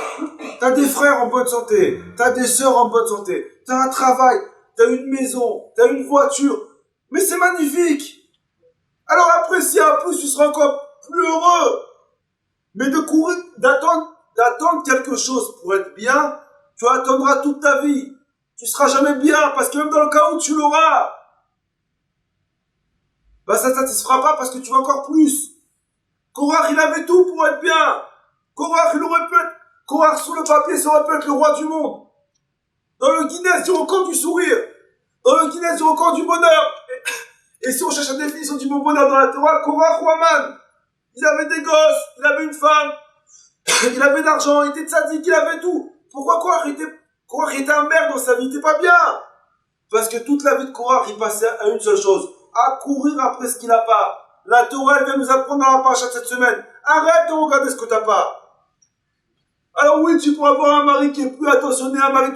B: T'as des frères en bonne santé, t'as des sœurs en bonne santé, t'as un travail, t'as une maison, t'as une voiture. Mais c'est magnifique. Alors après, si en plus tu seras encore plus heureux. Mais de courir, d'attendre quelque chose pour être bien, tu attendras toute ta vie. Tu seras jamais bien, parce que même dans le cas où tu l'auras, bah ça ne satisfera pas parce que tu veux encore plus. Korach, il avait tout pour être bien. Korach, Korach, sur le papier, ça aurait pu être le roi du monde. Dans le Guinness du record du sourire. Dans le Guinness du record du bonheur. Et si on cherche la définition du mot bonheur dans la Torah, Korach ou Haman, il avait des gosses, il avait une femme, il avait de l'argent, il était tzaddik, il avait tout. Pourquoi Korach était un merde dans sa vie, il était pas bien? Parce que toute la vie de Korach, il passait à une seule chose, à courir après ce qu'il n'a pas. La Torah, elle vient nous apprendre dans la paracha de cette semaine. Arrête de regarder ce que t'as pas. Alors oui, tu pourras avoir un mari qui est plus attentionné, un mari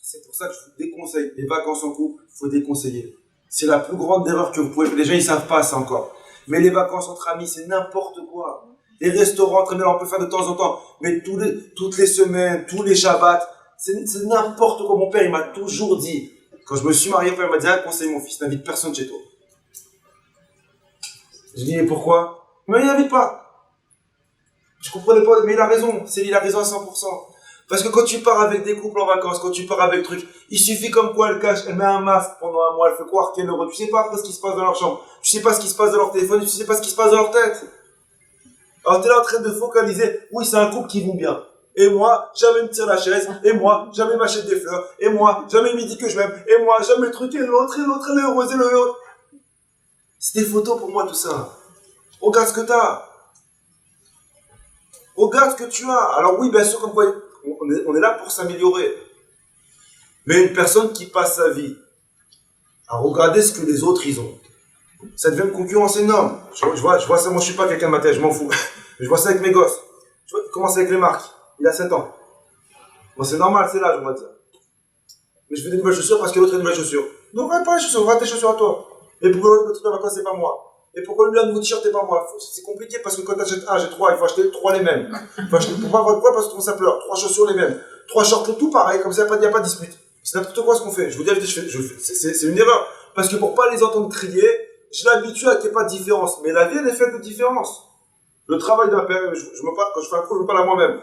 B: C'est pour ça que je vous déconseille. Les vacances en couple, il faut déconseiller. C'est la plus grande erreur que vous pouvez faire. Les gens, ils savent pas ça encore. Mais les vacances entre amis, c'est n'importe quoi. Les restaurants, très bien, on peut faire de temps en temps. Mais toutes les semaines, tous les Shabbats, c'est n'importe quoi. Mon père, il m'a toujours dit, quand je me suis marié, mon père m'a dit, un conseil, mon fils, n'invite personne chez toi. Je dis, mais pourquoi? Mais il n'invite pas. Je comprenais pas, mais il a raison. Il a raison à 100%. Parce que quand tu pars avec des couples en vacances, quand tu pars avec trucs, il suffit comme quoi elle cache, elle met un masque pendant un mois, elle fait croire qu'elle est heureuse. Tu sais pas après ce qui se passe dans leur chambre. Tu sais pas ce qui se passe dans leur téléphone, tu sais pas ce qui se passe dans leur tête. Alors t'es là en train de focaliser, oui c'est un couple qui vont bien. Et moi, jamais il me tire la chaise, et moi, jamais il m'achète des fleurs, et moi, jamais il me dit que je m'aime, et moi, jamais le truc, et l'autre, elle est heureuse, et l'autre. C'est des photos pour moi tout ça. Regarde ce que t'as. Regarde ce que tu as. Alors oui, bien sûr, comme quoi, on est là pour s'améliorer. Mais une personne qui passe sa vie à regarder ce que les autres ils ont, ça devient une concurrence énorme. Je vois ça, moi je suis pas quelqu'un de ma tête, je m'en fous. Je vois ça avec mes gosses. Tu vois, il commence avec les marques. Il a 7 ans. Bon, c'est normal, c'est l'âge, on va dire. Mais je veux des nouvelles chaussures parce que l'autre a des nouvelles chaussures. Non, regarde pas les chaussures, regarde tes chaussures à toi. Et pourquoi l'autre de vacances, c'est pas moi? Et pourquoi lui, là, nouveau t-shirt, c'est pas moi? C'est compliqué parce que quand t'achètes un, j'ai 3, il faut acheter 3 les mêmes. Il faut acheter, pourquoi? Parce que ça pleure. 3 chaussures les mêmes. 3 shorts, tout pareil, comme ça, il n'y a pas de dispute. C'est n'importe quoi ce qu'on fait. Je vous dis, c'est une erreur. Parce que pour pas les entendre crier, je l'habitue à qu'il n'y ait pas de différence. Mais la vie, elle est faite de différence. Le travail d'un père, quand je fais un cours, je me parle à moi-même.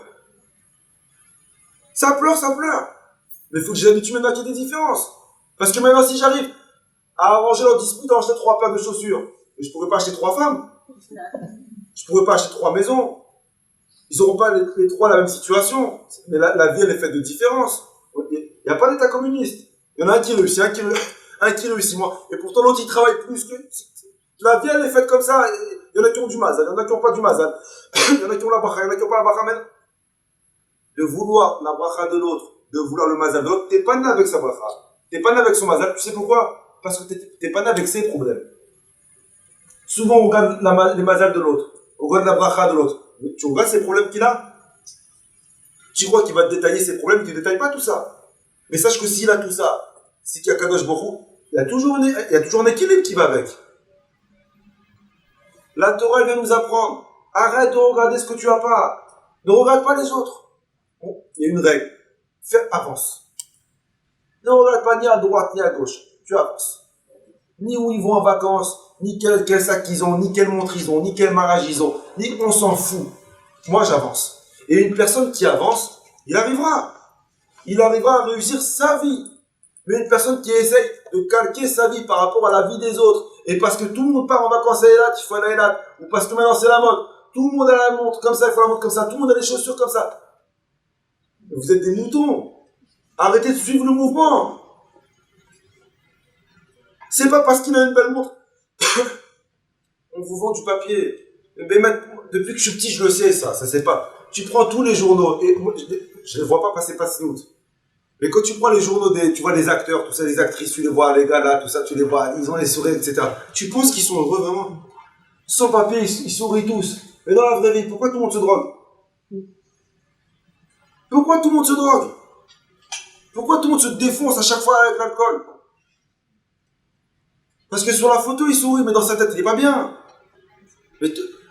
B: Ça pleure, ça pleure. Mais il faut que j'habitue maintenant qu'il y ait des différences. Parce que maintenant, si j'arrive à arranger leur dispute, à acheter 3 paires de chaussures, mais je pourrais pas acheter 3 femmes. Je pourrais pas acheter 3 maisons. Ils n'auront pas les 3 la même situation. Mais la vie, elle est faite de différences. Il n'y a pas d'état communiste. Il y en a un qui réussit, un qui réussit moins. Et pourtant, l'autre, il travaille plus que... La vie, elle est faite comme ça. Il y en a qui ont du mazal, il y en a qui n'ont pas du mazal. Il y en a qui ont la bracha, il y en a qui n'ont pas la bracha. Mais de vouloir la bracha de l'autre, de vouloir le mazal de l'autre, t'es pas né avec sa bracha. T'es pas né avec son mazal. Tu sais pourquoi? Parce que t'es pas né avec ses problèmes. Souvent, on regarde les mazals de l'autre. On regarde la bracha de l'autre. Mais tu regardes ses problèmes qu'il a? Tu crois qu'il va te détailler ses problèmes, qu'il ne détaille pas tout ça. Mais sache que s'il a tout ça, c'est qu'il y a Kadosh Baruch Hu, il y a toujours un équilibre qui va avec. La Torah, elle vient nous apprendre. Arrête de regarder ce que tu as pas. Ne regarde pas les autres. Bon, il y a une règle. Avance. Ne regarde pas ni à droite ni à gauche. Tu avances. Ni où ils vont en vacances, ni quel sac ils ont, ni quelle montre ils ont, ni quel mariage ils ont, ni on s'en fout. Moi, j'avance. Et une personne qui avance, il arrivera. Il arrivera à réussir sa vie. Mais une personne qui essaye de calquer sa vie par rapport à la vie des autres, et parce que tout le monde part en vacances à Eilat, il faut aller à Eilat, ou parce que maintenant c'est la mode, tout le monde a la montre comme ça, il faut la montre comme ça, tout le monde a les chaussures comme ça. Vous êtes des moutons. Arrêtez de suivre le mouvement. C'est pas parce qu'il a une belle montre. On vous vend du papier. Mais maintenant, depuis que je suis petit, je le sais, ça c'est pas. Tu prends tous les journaux, et moi, je les vois pas passer août. Mais quand tu prends les journaux tu vois les acteurs, tout ça, les actrices, tu les vois, les gars là, tout ça, tu les vois, ils ont les sourires, etc. Tu penses qu'ils sont heureux vraiment? Sans papier, ils sourient tous. Mais dans la vraie vie, pourquoi tout le monde se drogue? Pourquoi tout le monde se drogue? Pourquoi tout le monde se défonce à chaque fois avec l'alcool? Parce que sur la photo, il sourit, mais dans sa tête, il est pas bien.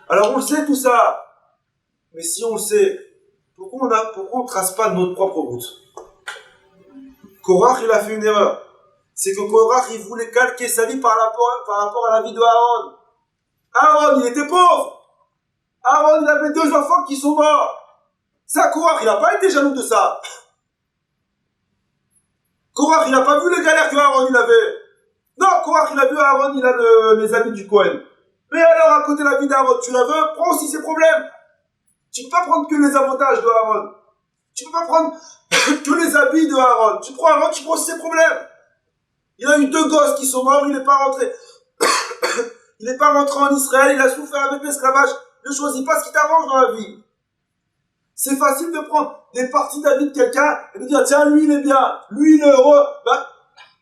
B: Alors on le sait tout ça. Mais si on le sait, pourquoi on trace pas notre propre route? Korach, il a fait une erreur. C'est que Korach, il voulait calquer sa vie par rapport à la vie de Aaron. Aaron, il était pauvre. Aaron, il avait 2 enfants qui sont morts. Ça, Korach, il n'a pas été jaloux de ça. Korach, il n'a pas vu les galères que Aaron, il avait. Non, Korach, il a vu Aaron, il a les amis du Cohen. Mais alors, à côté de la vie d'Aaron, tu la veux, prends aussi ses problèmes. Tu ne peux pas prendre que les avantages de Aaron. Tu peux pas prendre que les habits de Aaron. Tu prends Aaron, tu prends aussi ses problèmes. Il a eu 2 gosses qui sont morts, il n'est pas rentré. Il n'est pas rentré en Israël, il a souffert avec l'esclavage. Ne choisis pas ce qui t'arrange dans la vie. C'est facile de prendre des parties de la vie de quelqu'un et de dire, tiens, lui il est bien, lui il est heureux. Ben,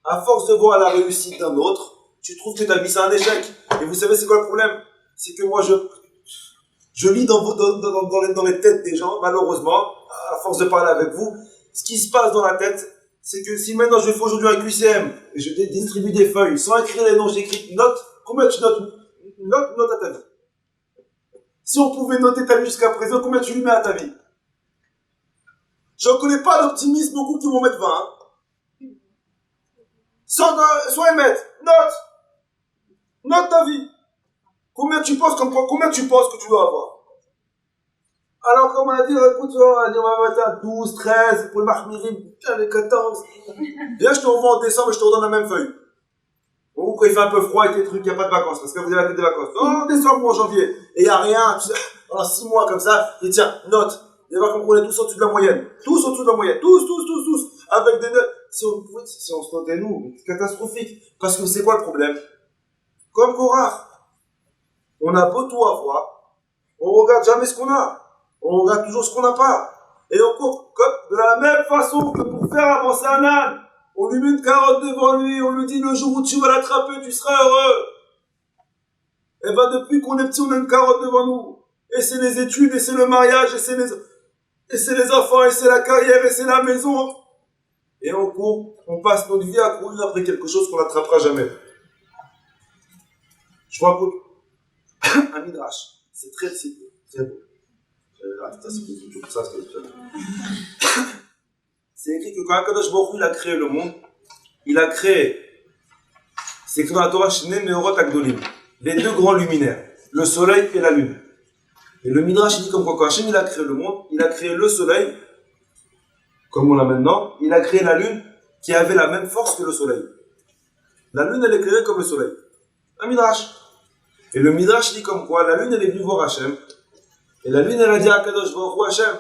B: à force de voir la réussite d'un autre, tu trouves que ta vie c'est un échec. Et vous savez c'est quoi le problème? C'est que moi je lis dans les têtes des gens, malheureusement, à force de parler avec vous, ce qui se passe dans la tête, c'est que si maintenant je fais aujourd'hui un QCM et je distribue des feuilles sans écrire les noms, j'écris note, combien tu notes? Note à ta vie. Si on pouvait noter ta vie jusqu'à présent, combien tu lui mets à ta vie? Je ne connais pas l'optimisme beaucoup qui vont mettre 20. Hein. Soit émettre, note ta vie. Combien tu penses que tu dois avoir? Alors, comme on a dit, écoute, on va mettre à 12, 13, pour le marmirim, les 14. Viens, je te revois en décembre et je te redonne la même feuille. Ou quand il fait un peu froid et tes trucs, il n'y a pas de vacances, parce que vous avez la tête des vacances. En décembre ou en janvier. Et il n'y a rien, tu sais, pendant 6 mois comme ça, et tiens, note. Il va qu'on est tous au-dessus de la moyenne. Tous au-dessus de la moyenne. Tous. Avec des notes. Si on se notait nous, c'est catastrophique. Parce que c'est quoi le problème? Comme Korach. On a beau tout avoir. On regarde jamais ce qu'on a. On regarde toujours ce qu'on n'a pas. Et on court comme de la même façon que pour faire avancer un âne. On lui met une carotte devant lui. On lui dit le jour où tu vas l'attraper, tu seras heureux. Et ben depuis qu'on est petit, on a une carotte devant nous. Et c'est les études, et c'est le mariage, et c'est les enfants, et c'est la carrière, et c'est la maison. Et on court, on passe notre vie à courir après quelque chose qu'on n'attrapera jamais. Je vous raconte un midrash. C'est très beau. C'est écrit que quand Akadosh Baruch Hu, il a créé le monde, c'est écrit dans la Torah, Shnei Meorot Agdolim, les 2 grands luminaires, le soleil et la lune. Et le Midrash dit comme quoi, quand Hachem il a créé le monde, il a créé le soleil, comme on l'a maintenant, il a créé la lune qui avait la même force que le soleil. La lune elle est éclairée comme le soleil. Un Midrash. Et le Midrash dit comme quoi, la lune elle est venue voir Hachem, et la lune elle a dit à Kadosh Baruch Hu, Hachem,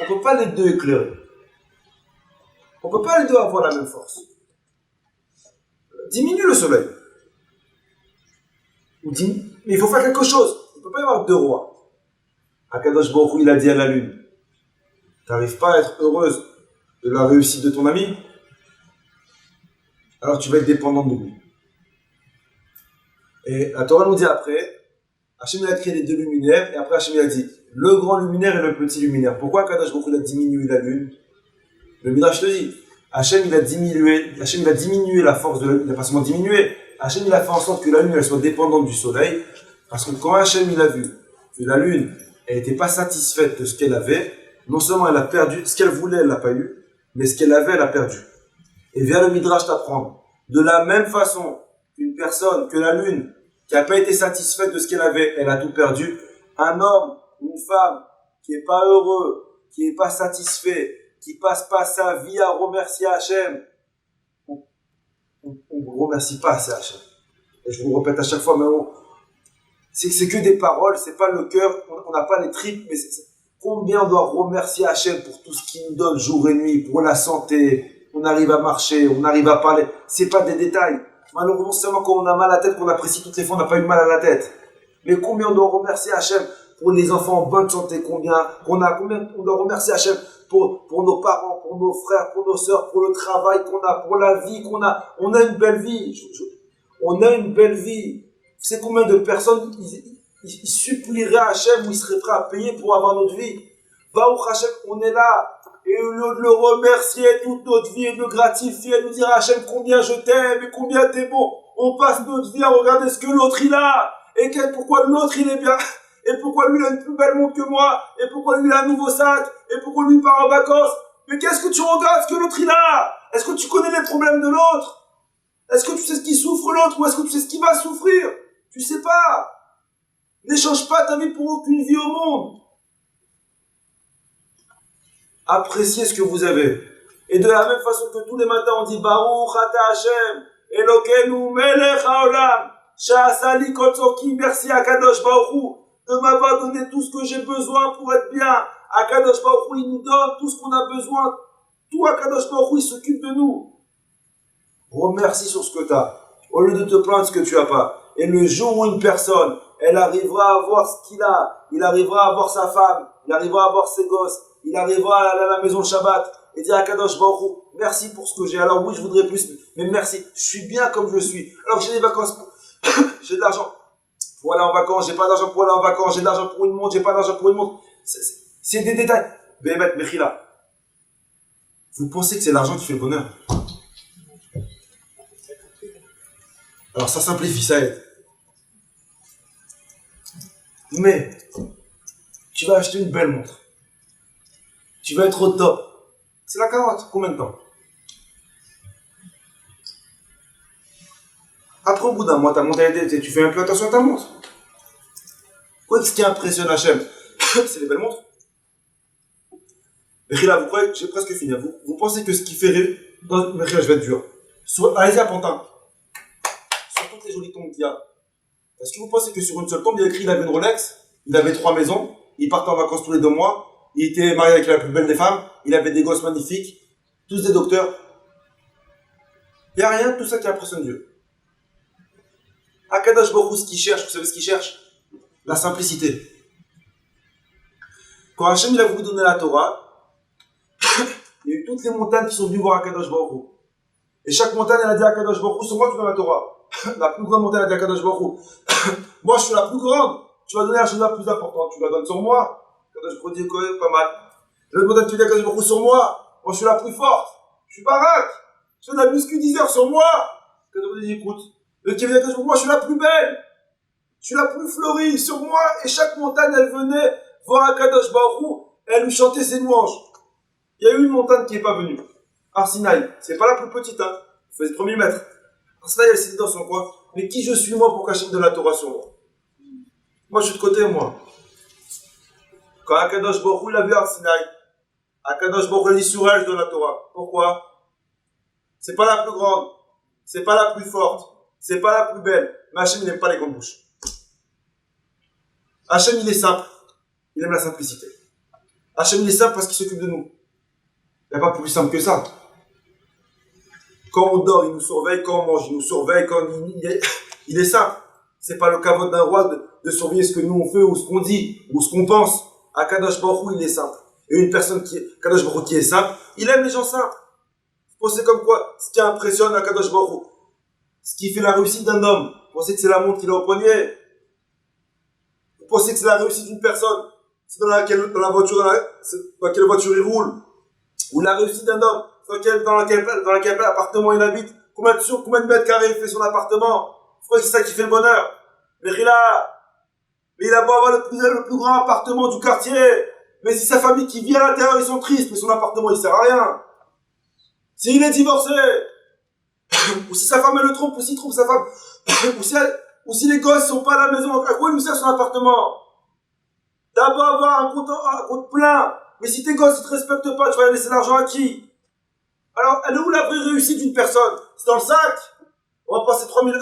B: on ne peut pas les 2 éclairer. On ne peut pas les 2 avoir la même force. Diminue le soleil. Mais il faut faire quelque chose. Il ne peut pas y avoir 2 rois. Akadosh Baruch Hu, il a dit à la lune, t'arrives pas à être heureuse de la réussite de ton ami, alors tu vas être dépendante de lui. Et la Torah nous dit après, Hachem a créé les 2 luminaires, et après Hachem a dit, le grand luminaire et le petit luminaire. Pourquoi Akadosh Baruch Hu a diminué la lune? Le Midrash te dit, Hachem il a diminué la force de la lune, il n'a pas seulement diminué, Hachem il a fait en sorte que la lune elle soit dépendante du soleil, parce que quand Hachem il a vu que la lune elle n'était pas satisfaite de ce qu'elle avait, non seulement elle a perdu, ce qu'elle voulait elle l'a pas eu, mais ce qu'elle avait elle a perdu. Et vient le Midrash t'apprendre, de la même façon qu'une personne, que la lune, qui n'a pas été satisfaite de ce qu'elle avait, elle a tout perdu, un homme ou une femme qui n'est pas heureux, qui n'est pas satisfait, qui passe pas sa vie à remercier Hachem, on ne remercie pas assez Hachem. Et je vous le répète à chaque fois, mais c'est que des paroles, c'est pas le cœur, on n'a pas les tripes, mais combien on doit remercier Hachem pour tout ce qu'il nous donne jour et nuit, pour la santé, on arrive à marcher, on arrive à parler, c'est pas des détails. Malheureusement, seulement quand on a mal à la tête, qu'on apprécie toutes les fois, on n'a pas eu mal à la tête. Mais combien on doit remercier Hachem pour les enfants en bonne santé, combien on doit remercier Hachem pour nos parents, pour nos frères, pour nos sœurs, pour le travail qu'on a, pour la vie qu'on a. On a une belle vie. On a une belle vie. Vous savez combien de personnes ils supplieraient Hachem ou ils seraient prêts à payer pour avoir notre vie. Baruch Hachem, on est là. Et au lieu de le remercier toute notre vie et de le gratifier, de nous dire Hachem combien je t'aime et combien t'es bon, on passe notre vie à regarder ce que l'autre il a. Et pourquoi l'autre il est bien. Et pourquoi lui il a une plus belle montre que moi. Et pourquoi lui il a un nouveau sac. Et pourquoi lui il part en vacances. Mais qu'est-ce que tu regardes ce que l'autre il a? Est-ce que tu connais les problèmes de l'autre? Est-ce que tu sais ce qui souffre l'autre? Ou est-ce que tu sais ce qui va souffrir? Tu sais pas. N'échange pas ta vie pour aucune vie au monde. Appréciez ce que vous avez. Et de la même façon que tous les matins on dit Baruch Ata Hashem Elokeinu Melech Haolam Sha'asali Kol Tzorki, merci à Kadosh Baruch Hu de m'avoir donné tout ce que j'ai besoin pour être bien. Akadosh Baruch Hu, il nous donne tout ce qu'on a besoin. Tout Akadosh Baruch Hu, il s'occupe de nous. Remercie sur ce que tu as, au lieu de te plaindre de ce que tu n'as pas. Et le jour où une personne, elle arrivera à avoir ce qu'il a, il arrivera à avoir sa femme, il arrivera à avoir ses gosses, il arrivera à aller à la maison le Shabbat, et dire à Kadosh Baruch Hu, merci pour ce que j'ai. Alors oui, je voudrais plus, mais merci, je suis bien comme je suis. Alors j'ai des vacances, j'ai de l'argent pour aller en vacances, j'ai pas d'argent pour aller en vacances, j'ai de l'argent pour une montre, j'ai pas d'argent pour une montre. C'est des détails. Bémet, Mechila, vous pensez que c'est l'argent qui fait le bonheur? Alors ça simplifie, ça aide. Mais, tu vas acheter une belle montre. Tu vas être au top. C'est la carotte. Combien de temps? Après, au bout d'un mois, ta montre, tu fais un peu attention à ta montre. Quoi, ce qui impressionne Hachem, c'est les belles montres. Mechila, vous croyez que j'ai presque fini. Vous pensez que ce qui fait rêver... Mechila, je vais être dur. Allez-y à Pantin. Sur toutes les jolies tombes qu'il y a. Est-ce que vous pensez que sur une seule tombe, il y a écrit qu'il avait une Rolex, il avait 3 maisons, il partait en vacances tous les 2 mois, il était marié avec la plus belle des femmes, il avait des gosses magnifiques, tous des docteurs. Il n'y a rien de tout ça qui impressionne Dieu. Akadosh Baruch Hu, ce qu'il cherche, vous savez ce qu'il cherche? La simplicité. Quand Hachem il a voulu donner la Torah, il y a eu toutes les montagnes qui sont venues voir Akadosh Baruch Hu. Et chaque montagne, elle a dit à Akadosh Baruch Hu, sur moi tu donnes la Torah. La plus grande montagne, elle a dit à Akadosh Baruch Hu. Moi, je suis la plus grande. Tu vas donner la chose la plus importante. Tu la donnes sur moi. Akadosh Baruch Hu dit pas mal. L'autre montagne, tu dis à Akadosh Baruch Hu sur moi. Moi, je suis la plus forte. Je suis barak. Je fais de la muscu 10 heures sur moi. Akadosh Baruch Hu dit écoute. Le qui vient Akadosh Baruch Hu, moi, je suis la plus belle. Je suis la plus fleurie sur moi. Et chaque montagne, elle venait voir Akadosh Baruch Hu. Et elle lui chantait ses louanges. Il y a eu une montagne qui n'est pas venue. Arsinaï. C'est pas la plus petite, hein. Il faisait 3000 mètres. Arsinaï, elle s'est dit dans son coin. Mais qui je suis, moi, pour cacher de la Torah sur moi? Moi, je suis de côté, moi. Quand Akadosh Baruch Hu, il a vu Arsinaï, Akadosh Baruch Hu, il dit sur elle, je donne la Torah. Pourquoi? C'est pas la plus grande. C'est pas la plus forte. C'est pas la plus belle. Mais Hachem, il n'aime pas les grandes bouches. Hachem, il est simple. Il aime la simplicité. Hachem, il est simple parce qu'il s'occupe de nous. Il n'y a pas plus simple que ça. Quand on dort, il nous surveille. Quand on mange, il nous surveille. Quand il est simple. C'est pas le caveau d'un roi de surveiller ce que nous on fait ou ce qu'on dit ou ce qu'on pense. Akadosh Baruch Hu, il est simple. Et une personne Akadosh Baruch Hu qui est simple, il aime les gens simples. Vous pensez comme quoi, ce qui impressionne Akadosh Baruch Hu, ce qui fait la réussite d'un homme, vous pensez que c'est la montre qu'il a au poignet? Vous pensez que c'est la réussite d'une personne? C'est dans laquelle voiture il roule? Ou la réussite d'un homme, dans quel appartement il habite? Combien de mètres carrés il fait son appartement? Vous croyez que c'est ça qui fait le bonheur? Mais il a beau avoir le plus grand appartement du quartier, mais si sa famille qui vit à l'intérieur, ils sont tristes, mais son appartement il sert à rien. S'il est divorcé, ou si sa femme elle le trompe, ou s'il trompe sa femme, ou si les gosses sont pas à la maison, à quoi il lui sert son appartement? T'as beau avoir un compte plein, mais si tes gosses ils te respectent pas, tu vas laisser l'argent à qui? Alors, elle est où la vraie réussite d'une personne? C'est dans le sac? On va passer 3000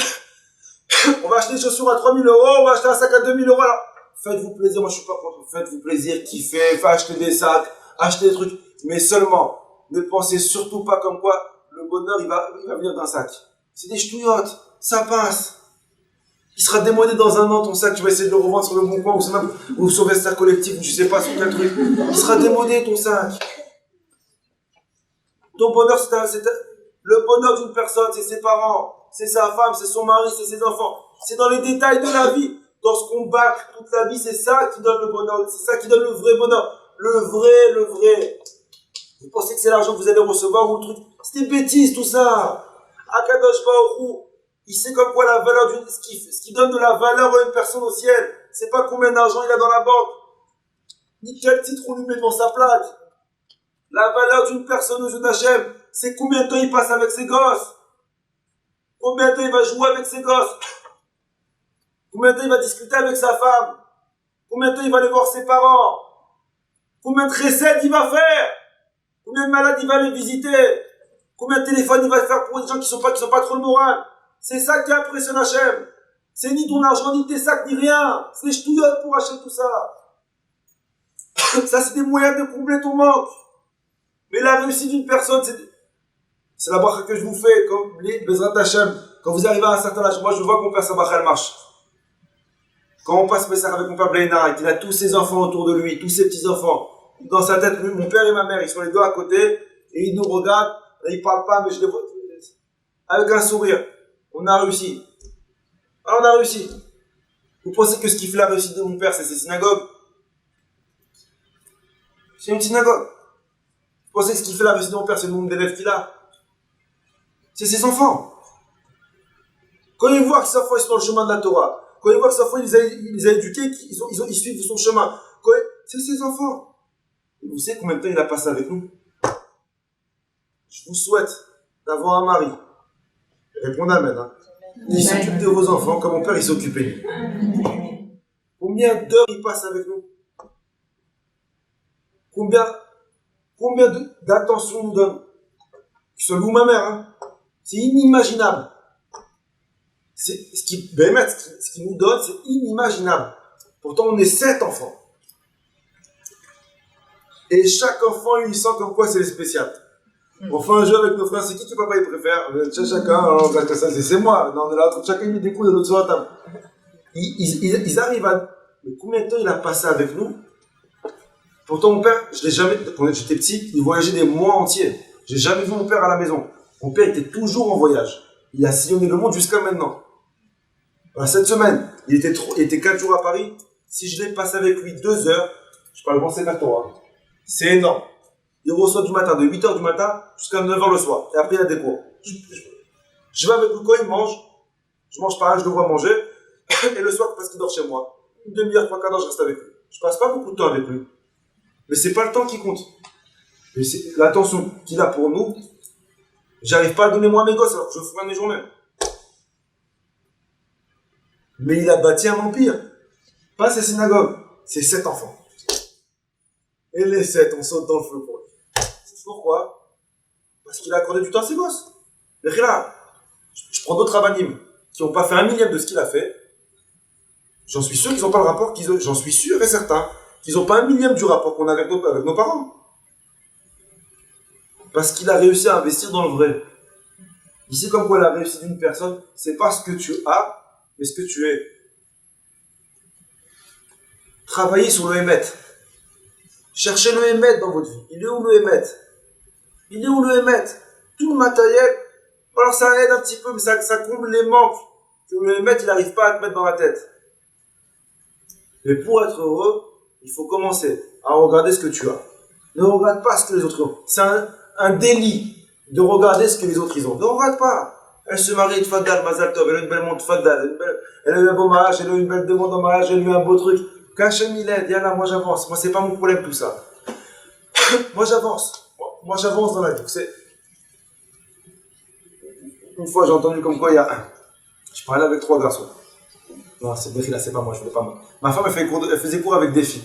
B: on va acheter des chaussures à 3000 euros, on va acheter un sac à 2000 euros. Alors, faites-vous plaisir, moi je suis pas contre. Faites-vous plaisir, kiffez, achetez des sacs, achetez des trucs. Mais seulement, ne pensez surtout pas comme quoi le bonheur il va venir d'un sac. C'est des ch'touillottes, ça passe. Il sera démodé dans un an ton sac, tu vas essayer de le revendre sur le bon coin ou sur Vestiaire Collectif ou je sais pas sur quel truc. Il sera démodé ton sac. Ton bonheur, le bonheur d'une personne, c'est ses parents. C'est sa femme, c'est son mari, c'est ses enfants. C'est dans les détails de la vie. Dans ce qu'on bâcle toute la vie, c'est ça qui donne le bonheur. C'est ça qui donne le vrai bonheur. Le vrai. Vous pensez que c'est l'argent que vous allez recevoir ou le truc? C'est des bêtises tout ça. Akadosh Baruch Hu, il sait comme quoi la valeur ce qui donne de la valeur à une personne au ciel. C'est pas combien d'argent il a dans la banque. Ni quel titre on lui met dans sa plaque. La valeur d'une personne aux yeux d'Hachem, c'est combien de temps il passe avec ses gosses. Combien de temps il va jouer avec ses gosses? Combien de temps il va discuter avec sa femme? Combien de temps il va aller voir ses parents? Combien de recettes il va faire? Combien de malades il va aller visiter? Combien de téléphones il va faire pour des gens qui sont pas trop le moral? C'est ça qui impressionne Hachem. C'est ni ton argent, ni tes sacs, ni rien. C'est des ch'touillottes pour acheter tout ça. Ça, c'est des moyens de combler ton manque. Mais la réussite d'une personne, c'est la bracha que je vous fais, comme les Bezrat Hashem. Quand vous arrivez à un certain âge, moi je vois que mon père, sa bracha, elle marche. Quand on passe Pessah avec mon père Blaina, et qu'il a tous ses enfants autour de lui, tous ses petits-enfants, dans sa tête, lui, mon père et ma mère, ils sont les deux à côté, et ils nous regardent, et ils parlent pas, mais je les vois, avec un sourire. On a réussi. Alors on a réussi. Vous pensez que ce qui fait la réussite de mon père, c'est ses synagogues? C'est une synagogue. Vous pensez que ce qui fait la réussite de mon père, c'est le nombre d'élèves qu'il a? C'est ses enfants. Quand il voit que ses enfants ils sont dans le chemin de la Torah, quand il voit que ses enfants il les a éduqués, ils suivent son chemin, c'est ses enfants. Et vous savez combien de temps il a passé avec nous? Je vous souhaite d'avoir un mari. Répondez amen. Hein. Il s'occupe de vos enfants comme mon père il s'occupait de nous. Combien d'heures il passe avec nous? Combien d'attention nous donne? Que ce loue ma mère, hein. C'est inimaginable. Ce qui nous donne, c'est inimaginable. Pourtant, on est 7 enfants. Et chaque enfant, il sent comme quoi c'est le spécial. On fait un jeu avec nos frères, c'est qui papa il préfère? Chacun, alors, c'est moi. Non, chacun il met des coups de l'autre sur la table. Ils arrivent à... Mais combien de temps il a passé avec nous? Pourtant, mon père, je l'ai jamais... Quand j'étais petit, il voyageait des mois entiers. J'ai jamais vu mon père à la maison. Mon père était toujours en voyage. Il a sillonné le monde jusqu'à maintenant. Alors, cette semaine, il était 4 jours à Paris. Si je l'ai passé avec lui 2 heures, je parle bon, c'est pas Torah. C'est énorme. Il reçoit du matin, de 8h du matin jusqu'à 9h le soir. Et après, il a des cours. Je vais avec lui quand il mange. Je mange pas, je le vois manger. Et le soir, parce qu'il dort chez moi. Une demi-heure, 3 quarts d'heure, je reste avec lui. Je passe pas beaucoup de temps avec lui. Mais c'est pas le temps qui compte. Mais c'est l'attention qu'il a pour nous. J'arrive pas à donner moi à mes gosses alors que je ferai mes journées. Mais il a bâti un empire. Pas ses synagogues. C'est 7 enfants. Et les 7, on saute dans le feu pour lui. Pourquoi? Parce qu'il a accordé du temps à ses gosses. Mais là, je prends d'autres abanim qui n'ont pas fait 1/1000 de ce qu'il a fait. J'en suis sûr qu'ils n'ont pas le rapport j'en suis sûr et certain qu'ils n'ont pas 1/1000 du rapport qu'on a avec nos parents. Parce qu'il a réussi à investir dans le vrai. Ici, comme quoi la réussite d'une personne, c'est pas ce que tu as, mais ce que tu es. Travaillez sur le Hémet. Cherchez le Hémet dans votre vie. Il est où le Hémet? Il est où le Hémet? Tout le matériel, alors ça aide un petit peu, mais ça comble les manques que le Hémet, il n'arrive pas à te mettre dans la tête. Mais pour être heureux, il faut commencer à regarder ce que tu as. Ne regarde pas ce que les autres ont. C'est un délit de regarder ce que les autres ils ont. Ne regarde pas. Elle se marie, tfaddal, mazal tov, elle a une belle montre, tfaddal, elle a eu un beau mariage, elle a eu une belle demande en mariage, elle a eu un beau truc. Kachem il aide, yallah, moi j'avance. Moi c'est pas mon problème tout ça. Moi j'avance. Moi j'avance dans la vie. Une fois j'ai entendu comme quoi je parlais avec 3 garçons. Non, c'est des filles là, c'est pas moi, je voulais pas moi. Ma femme elle faisait cours avec des filles.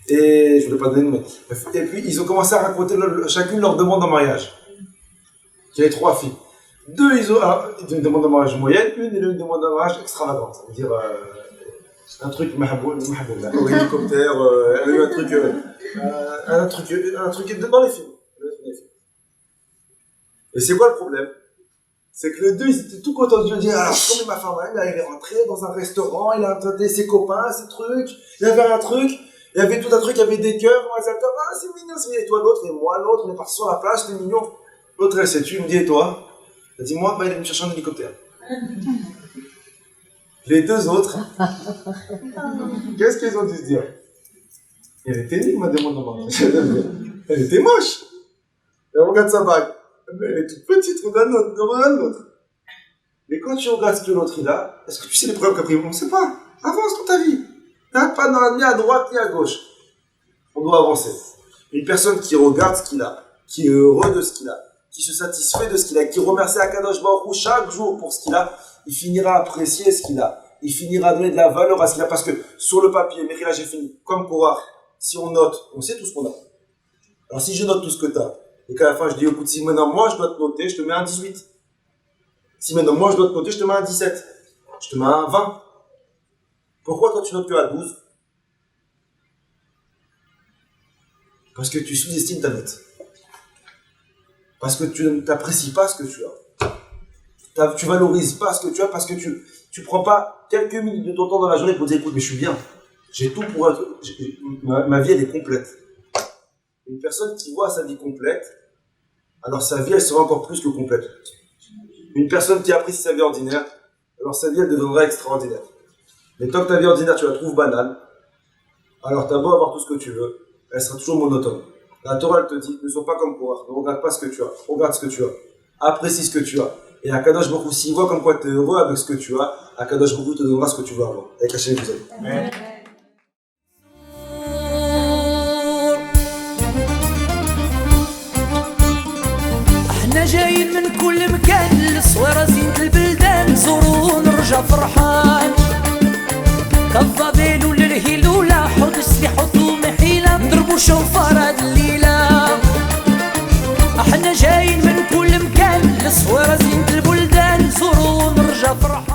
B: Et je voulais pas donner de nom. Et puis ils ont commencé à raconter chacune leur demande en mariage. Il y avait 3 filles. 2 ils ont une demande en mariage moyenne, une demande en mariage extravagante. Ça veut dire un truc mahaboul, un hélicoptère, elle a eu un truc dans les films. Et c'est quoi le problème? C'est que les 2 ils étaient tout contents de dire alors comme ma femme elle est rentrée dans un restaurant, elle a invité ses copains, ses trucs, il y avait un truc, il y avait tout un truc, il y avait des cœurs, c'est mignon, et toi l'autre, et moi l'autre, on est parti sur la plage, c'était mignon. L'autre elle s'est tue, il me dit et toi? Elle dit moi, il est venu chercher un hélicoptère. Les 2 autres, qu'est-ce qu'ils ont dû se dire? Elle était nulle ma demande en mariage. Elle était moche. Et on regarde sa bague. Elle est toute petite, regarde l'autre. Mais quand tu regardes ce que l'autre il a, est-ce que tu sais les problèmes qu'a pris? On ne sait pas. Avance dans ta vie. Pas ni à droite ni à gauche. On doit avancer. Une personne qui regarde ce qu'il a, qui est heureux de ce qu'il a, qui se satisfait de ce qu'il a, qui remercie Akadosh Baruch Hu chaque jour pour ce qu'il a, il finira à apprécier ce qu'il a. Il finira à donner de la valeur à ce qu'il a. Parce que sur le papier, mais là j'ai fini. Comme Korah, si on note, on sait tout ce qu'on a. Alors si je note tout ce que tu as, et qu'à la fin je dis écoute, si maintenant moi je dois te noter, je te mets un 18. Si maintenant moi je dois te noter, je te mets un 17. Je te mets un 20. Pourquoi toi tu notes que à 12? Parce que tu sous-estimes ta note. Parce que tu n'apprécies pas ce que tu as. Tu valorises pas ce que tu as parce que tu prends pas quelques minutes de ton temps dans la journée pour dire écoute, mais je suis bien. J'ai tout pour être. Ma vie elle est complète. Une personne qui voit sa vie complète, alors sa vie elle sera encore plus que complète. Une personne qui apprécie sa vie ordinaire, alors sa vie elle deviendra extraordinaire. Mais tant que ta vie ordinaire tu la trouves banale, alors t'as beau avoir tout ce que tu veux, elle sera toujours monotone. La Torah elle te dit, ne sois pas comme Korach, ne regarde pas ce que tu as, regarde ce que tu as, apprécie ce que tu as. Et Akadosh Baruch Hu, s'il voit comme quoi tu es heureux avec ce que tu as, Akadosh Baruch Hu te donnera ce que tu veux avoir. Avec Hachem vous aime.
C: Amen. احنا جايين من كل مكان للصويرة زينة البلدان نزورو ونرجع فرحان كالضبيل وللهيل ولا حوض السلاح وطوم حيلة نضربو شوفار هاد الليلة احنا جايين من كل مكان للصويرة زينة البلدان نزورو ونرجع فرحان